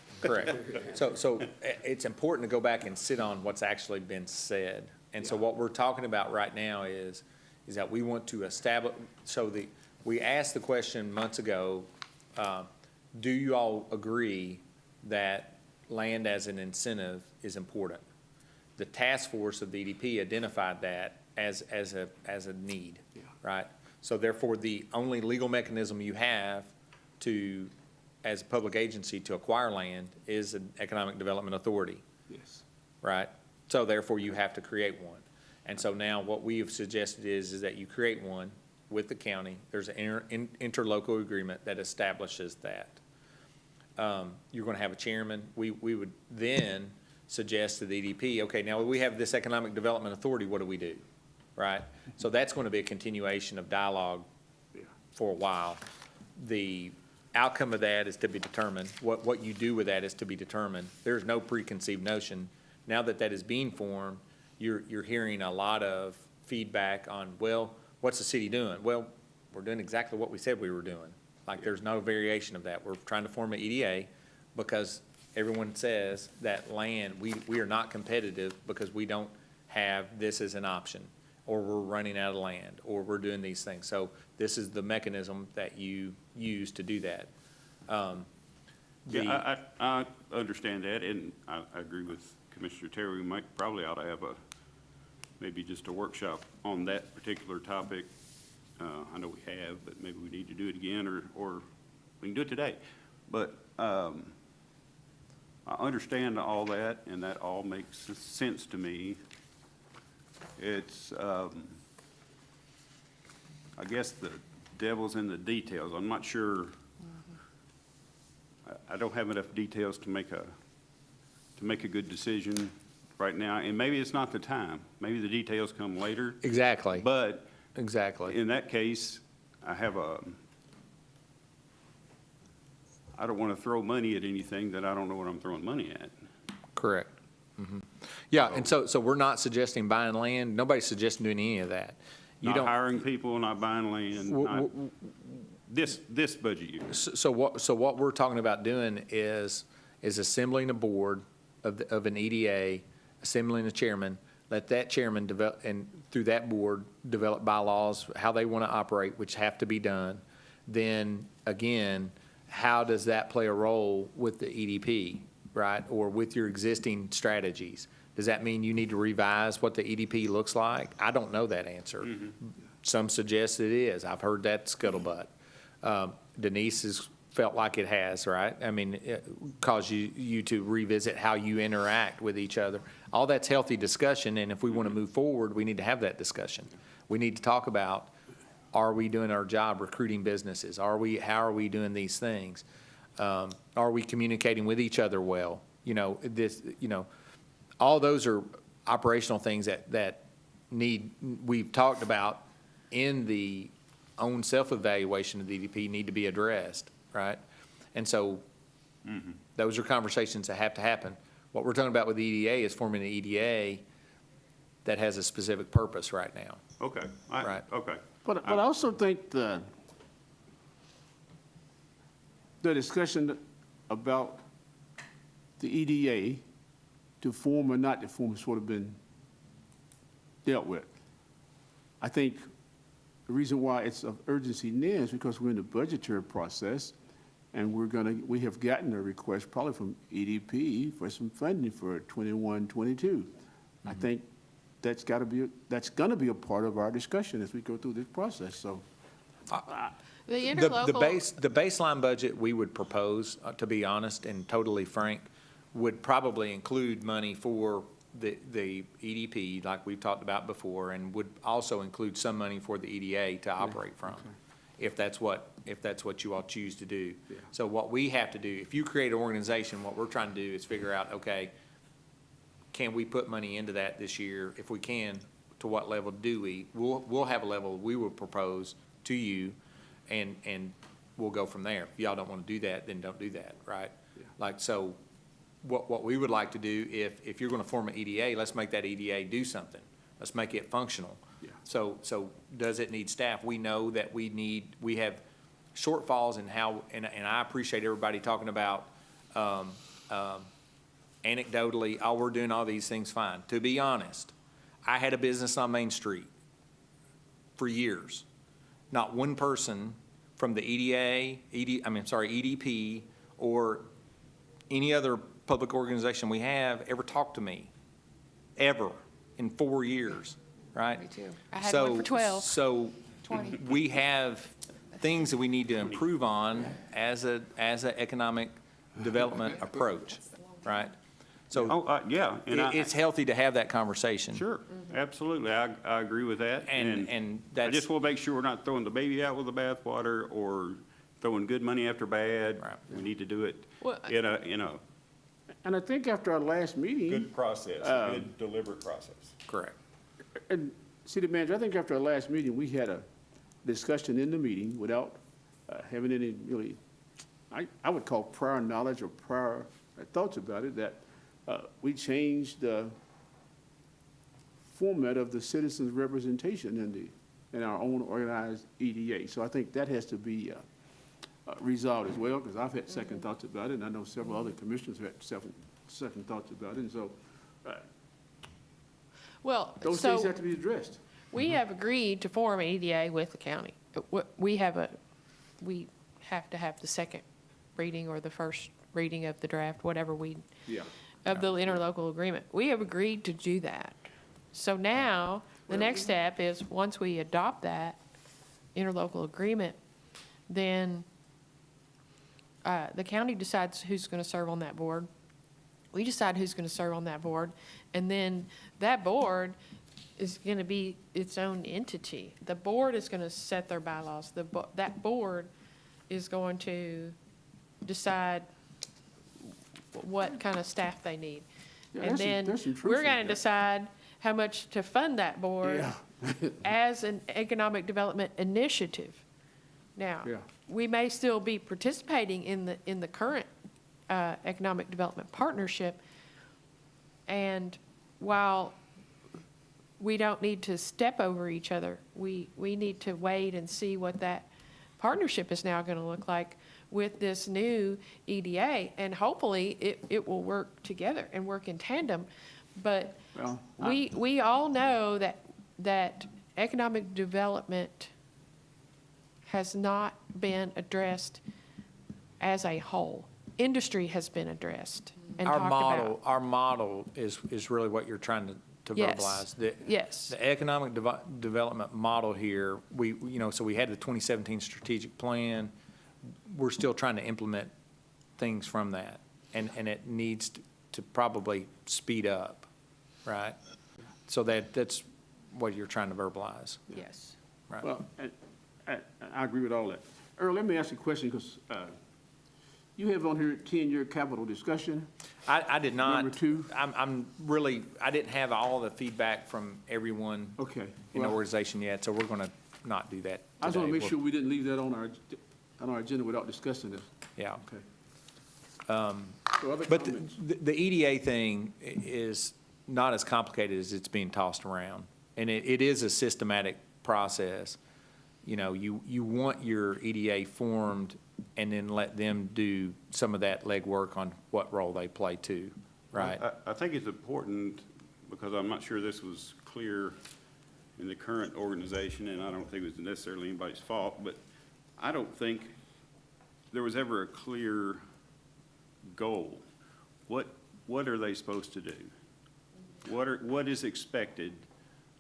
So it's important to go back and sit on what's actually been said. And so what we're talking about right now is that we want to establish, we asked the question months ago, do you all agree that land as an incentive is important? The task force of the EDP identified that as a need, right? So therefore, the only legal mechanism you have to, as a public agency, to acquire land is an economic development authority, Yes. right? So therefore, you have to create one. And so now what we have suggested is that you create one with the county. There's an interlocal agreement that establishes that. You're gonna have a chairman. We would then suggest to the EDP, okay, now we have this economic development authority, what do we do? Right? So that's gonna be a continuation of dialogue Yeah. for a while. The outcome of that is to be determined. What you do with that is to be determined. There's no preconceived notion. Now that that is being formed, you're hearing a lot of feedback on, well, what's the city doing? Well, we're doing exactly what we said we were doing. Like, there's no variation of that. We're trying to form an EDA because everyone says that land, we are not competitive because we don't have this as an option, or we're running out of land, or we're doing these things. So this is the mechanism that you use to do that. Yeah, I understand that, and I agree with Commissioner Terry. We probably ought to have maybe just a workshop on that particular topic. I know we have, but maybe we need to do it again, or we can do it today. But I understand all that, and that all makes sense to me. It's, I guess the devil's in the details. I'm not sure. I don't have enough details to make a good decision right now, and maybe it's not the time. Maybe the details come later. Exactly. But Exactly. in that case, I don't want to throw money at anything that I don't know what I'm throwing money at. Correct. Yeah, and so we're not suggesting buying land. Nobody's suggesting doing any of that. You Not don't. hiring people, not buying land, not this budget year. So what we're talking about doing is assembling a board of an EDA, assembling a chairman, let that chairman develop, and through that board, develop bylaws, how they want to operate, which have to be done. Then, again, how does that play a role with the EDP, right? Or with your existing strategies? Does that mean you need to revise what the EDP looks like? I don't know that answer. Some suggest it is. I've heard that scuttlebutt. Denise has felt like it has, right? I mean, cause you to revisit how you interact with each other. All that's healthy discussion, and if we want to move forward, we need to have that discussion. We need to talk about, are we doing our job recruiting businesses? How are we doing these things? Are we communicating with each other well? All those are operational things that we've talked about in the own self-evaluation of the EDP need to be addressed, right? And so those are conversations that have to happen. What we're talking about with the EDA is forming an EDA that has a specific purpose right now. Okay. Right. Okay. But I also think the discussion about the EDA, to form or not to form, has sort of been dealt with. I think the reason why it's of urgency now is because we're in the budgetary process, and we have gotten a request probably from EDP for some funding for 21, 22. I think that's gonna be a part of our discussion as we go through this process, so. The The interlocal, the baseline budget we would propose, to be honest and totally frank, would probably include money for the EDP, like we've talked about before, and would also include some money for the EDA to operate from. if that's what you all choose to do. Yeah. So what we have to do, if you create an organization, what we're trying to do is figure out, okay, can we put money into that this year? If we can, to what level do we? We'll have a level we will propose to you, and we'll go from there. If y'all don't want to do that, then don't do that, right? Yeah. Like, so what we would like to do, if you're going to form an EDA, let's make that EDA do something. Let's make it functional. Yeah. So does it need staff? We know that we have shortfalls in how, and I appreciate everybody talking about, anecdotally, oh, we're doing all these things fine. To be honest, I had a business on Main Street for years. Not one person from the EDP, or any other public organization we have ever talked to me, ever, in 4 years, right? Me too. I had one for 12. So 20. we have things that we need to improve on as an economic development approach, right? So Oh, yeah, and it's healthy to have that conversation. sure, absolutely, I agree with that. And I that's, just want to make sure we're not throwing the baby out with the bathwater or throwing good money after bad. Right. We need to do it Well, in a And I think after our last meeting, good process, a good deliberate process. correct. and city manager, I think after our last meeting, we had a discussion in the meeting without having any really, I would call prior knowledge or prior thoughts about it, that we changed the format of the citizens' representation in our own organized EDA. So I think that has to be resolved as well, because I've had second thoughts about it, and I know several other commissioners have had second thoughts about it, and so Well, those things so have to be addressed. we have agreed to form an EDA with the county. We have to have the second reading or the first reading of the draft, whatever Yeah. of the interlocal agreement. We have agreed to do that. So now, the next step is, once we adopt that interlocal agreement, then the county decides who's going to serve on that board. We decide who's going to serve on that board, and then that board is going to be its own entity. The board is going to set their bylaws. That board is going to decide what kind of staff they need. Yeah, And then there's some truth we're in going to that. decide how much to fund that board Yeah. as an economic development initiative. Now, Yeah. we may still be participating in the current economic development partnership, and while we don't need to step over each other, we need to wait and see what that partnership is now going to look like with this new EDA, and hopefully it will work together and work in tandem. But Well, we all know that economic development has not been addressed as a whole. Industry has been addressed and talked about. Our model is really what you're trying to Yes. verbalize. Yes. The economic development model here, so we had the 2017 strategic plan. We're still trying to implement things from that, and it needs to probably speed up, right? So that's what you're trying to verbalize, Yes. right? well, I agree with all that. Earl, let me ask you a question, because you have on here 10-year capital discussion. I did not. Number two. I didn't have all the feedback from everyone Okay. in the Well, organization yet, so we're going to not do that I just want to today. make sure we didn't leave that on our agenda without discussing this. Yeah. Okay. So other But comments? the EDA thing is not as complicated as it's being tossed around. And it is a systematic process. You know, you want your EDA formed and then let them do some of that legwork on what role they play too, right? I think it's important, because I'm not sure this was clear in the current organization, and I don't think it was necessarily anybody's fault, but I don't think there was ever a clear goal. What are they supposed to do? What is expected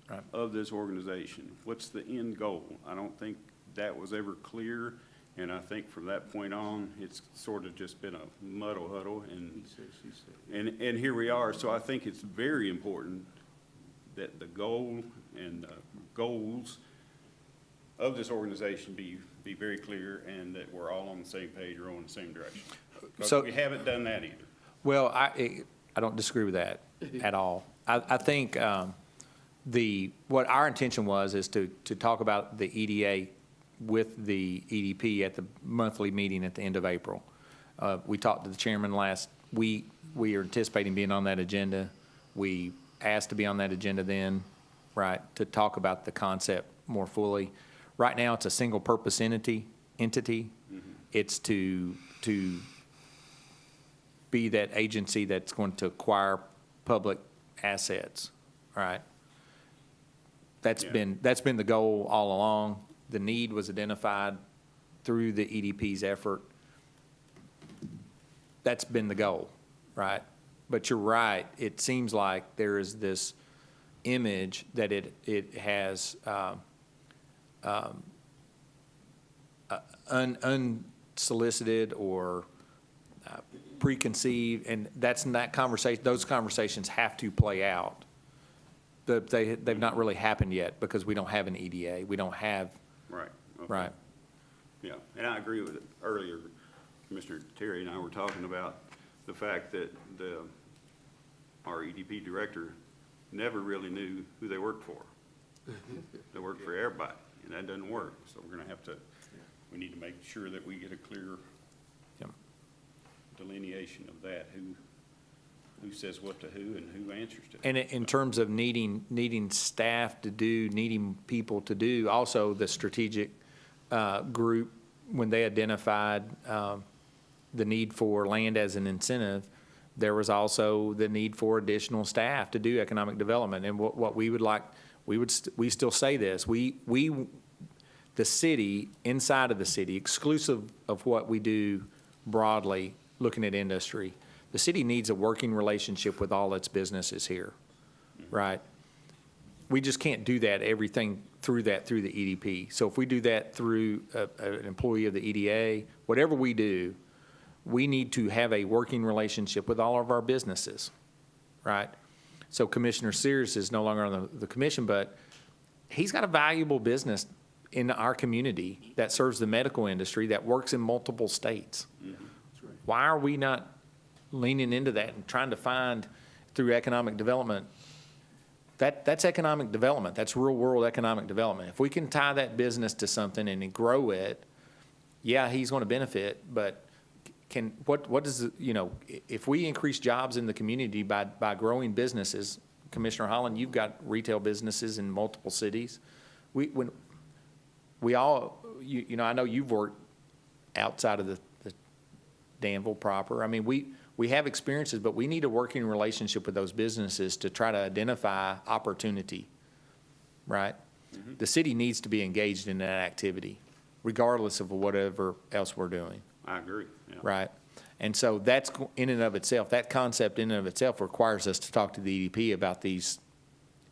Right. of this organization? What's the end goal? I don't think that was ever clear, and I think from that point on, it's sort of just been a muddle huddle, and and here we are. So I think it's very important that the goal and the goals of this organization be be very clear and that we're all on the same page or on the same direction. So- Because we haven't done that either. Well, I don't disagree with that at all. I think what our intention is to talk about the EDA with the EDP at the monthly meeting at the end of April. We talked to the chairman last week. We are anticipating being on that agenda. We asked to be on that agenda then, right, to talk about the concept more fully. Right now, it's a single-purpose entity. It's to be that agency that's going to acquire public assets, right? That's Yeah. been the goal all along. The need was identified through the EDP's effort. That's been the goal, right? But you're right, it seems like there is this image that it has unsolicited or preconceived, and that's in that conversation, those conversations have to play out. They've not really happened yet because we don't have an EDA. We don't have, Right. Okay. right. Yeah, and I agree with it. Earlier, Commissioner Terry and I were talking about the fact that our EDP director never really knew who they worked for. They worked for everybody, and that doesn't work. So we're gonna have to, we need to make sure that we get a clear Yep. delineation of that, who says what to who and who answers to. And in terms of needing staff to do, needing people to do, also the strategic group, when they identified the need for land as an incentive, there was also the need for additional staff to do economic development. And what we would like, we still say this, the city, inside of the city, exclusive of what we do broadly, looking at industry, the city needs a working relationship with all its businesses here, right? We just can't do that, everything through the EDP. So if we do that through an employee of the EDA, whatever we do, we need to have a working relationship with all of our businesses, right? So Commissioner Sears is no longer on the commission, but he's got a valuable business in our community that serves the medical industry that works in multiple states. Why are we not leaning into that and trying to find through economic development? That's economic development. That's real world economic development. If we can tie that business to something and grow it, yeah, he's going to benefit, but what does, if we increase jobs in the community by growing businesses, Commissioner Holland, you've got retail businesses in multiple cities. I know you've worked outside of the Danville proper. I mean, we have experiences, but we need a working relationship with those businesses to try to identify opportunity, right? Mm-hmm. The city needs to be engaged in that activity, regardless of whatever else we're doing. I agree, yeah. Right? And so that's in and of itself, that concept in and of itself requires us to talk to the EDP about these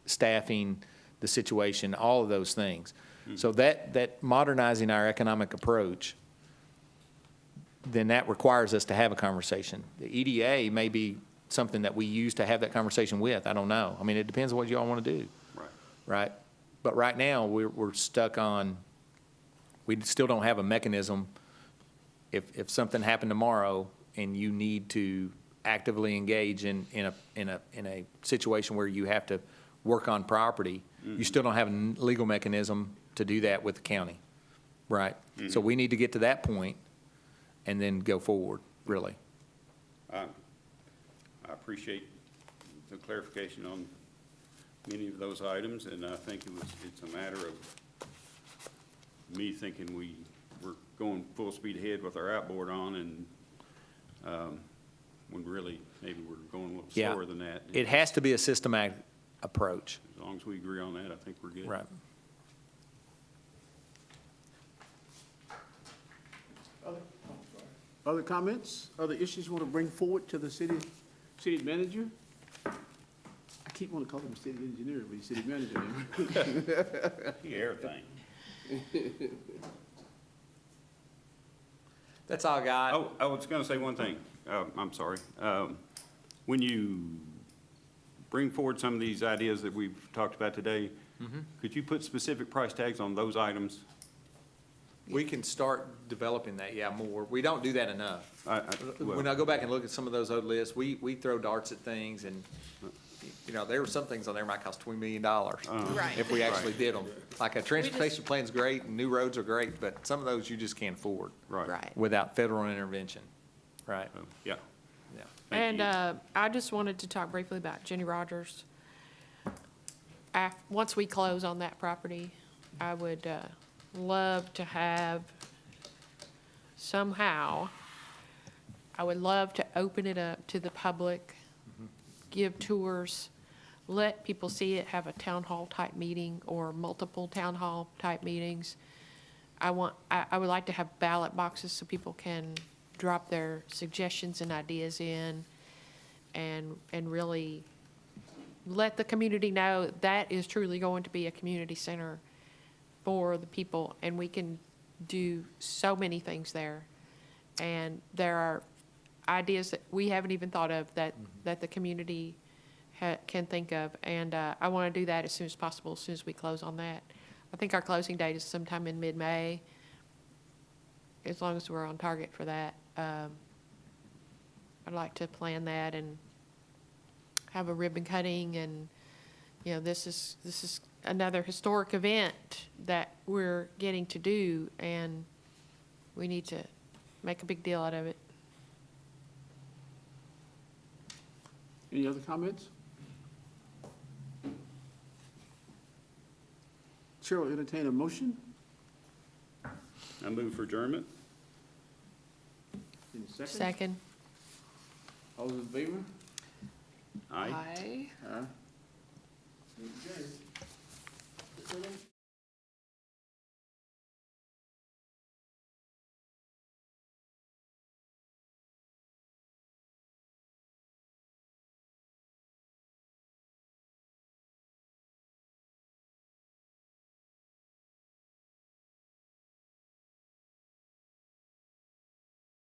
staffing, the situation, all of those things. Mm-hmm. So that modernizing our economic approach, then that requires us to have a conversation. The EDA may be something that we use to have that conversation with. I don't know. I mean, it depends on what you all want to do. Right. Right? But right now, we're stuck on, we still don't have a mechanism. If something happened tomorrow and you need to actively engage in a situation where you have to work on property, you still don't have a legal mechanism to do that with the county, right? So we need to get to that point and then go forward, really. I appreciate the clarification on many of those items, and I think it's a matter of me thinking we're going full speed ahead with our outboard on, and when really, maybe we're going a little Yeah. slower than that. It has to be a systematic approach. As long as we agree on that, I think we're good. Right. Other comments, other issues you want to bring forward to the city manager? I keep wanting to call him city engineer, but he's city manager now. The air thing. That's all I got. Oh, I was gonna say one thing. I'm sorry. When you bring forward some of these ideas that we've talked about today, could you put specific price tags on those items? We can start developing that, yeah, more. We don't do that enough. When I go back and look at some of those old lists, we throw darts at things and, you know, there were some things on there might cost $20 million. Right. If we actually did them. Like a transportation plan's great and new roads are great, but some of those you just can't afford Right. without federal intervention, right? Yeah. Yeah. Thank And you. I just wanted to talk briefly about Jenny Rogers. Once we close on that property, I would love to have somehow, I would love to open it up to the public, give tours, let people see it, have a town hall type meeting or multiple town hall type meetings. I would like to have ballot boxes so people can drop their suggestions and ideas in and really let the community know that is truly going to be a community center for the people, and we can do so many things there. And there are ideas that we haven't even thought of that the community can think of, and I want to do that as soon as possible, as soon as we close on that. I think our closing date is sometime in mid-May, as long as we're on target for that. I'd like to plan that and have a ribbon cutting, and, you know, this is another historic event that we're getting to do, and we need to make a big deal out of it. Any other comments? Chair will entertain a motion. I move for adjournment. Any second? Second. All those in favor? Aye. Aye.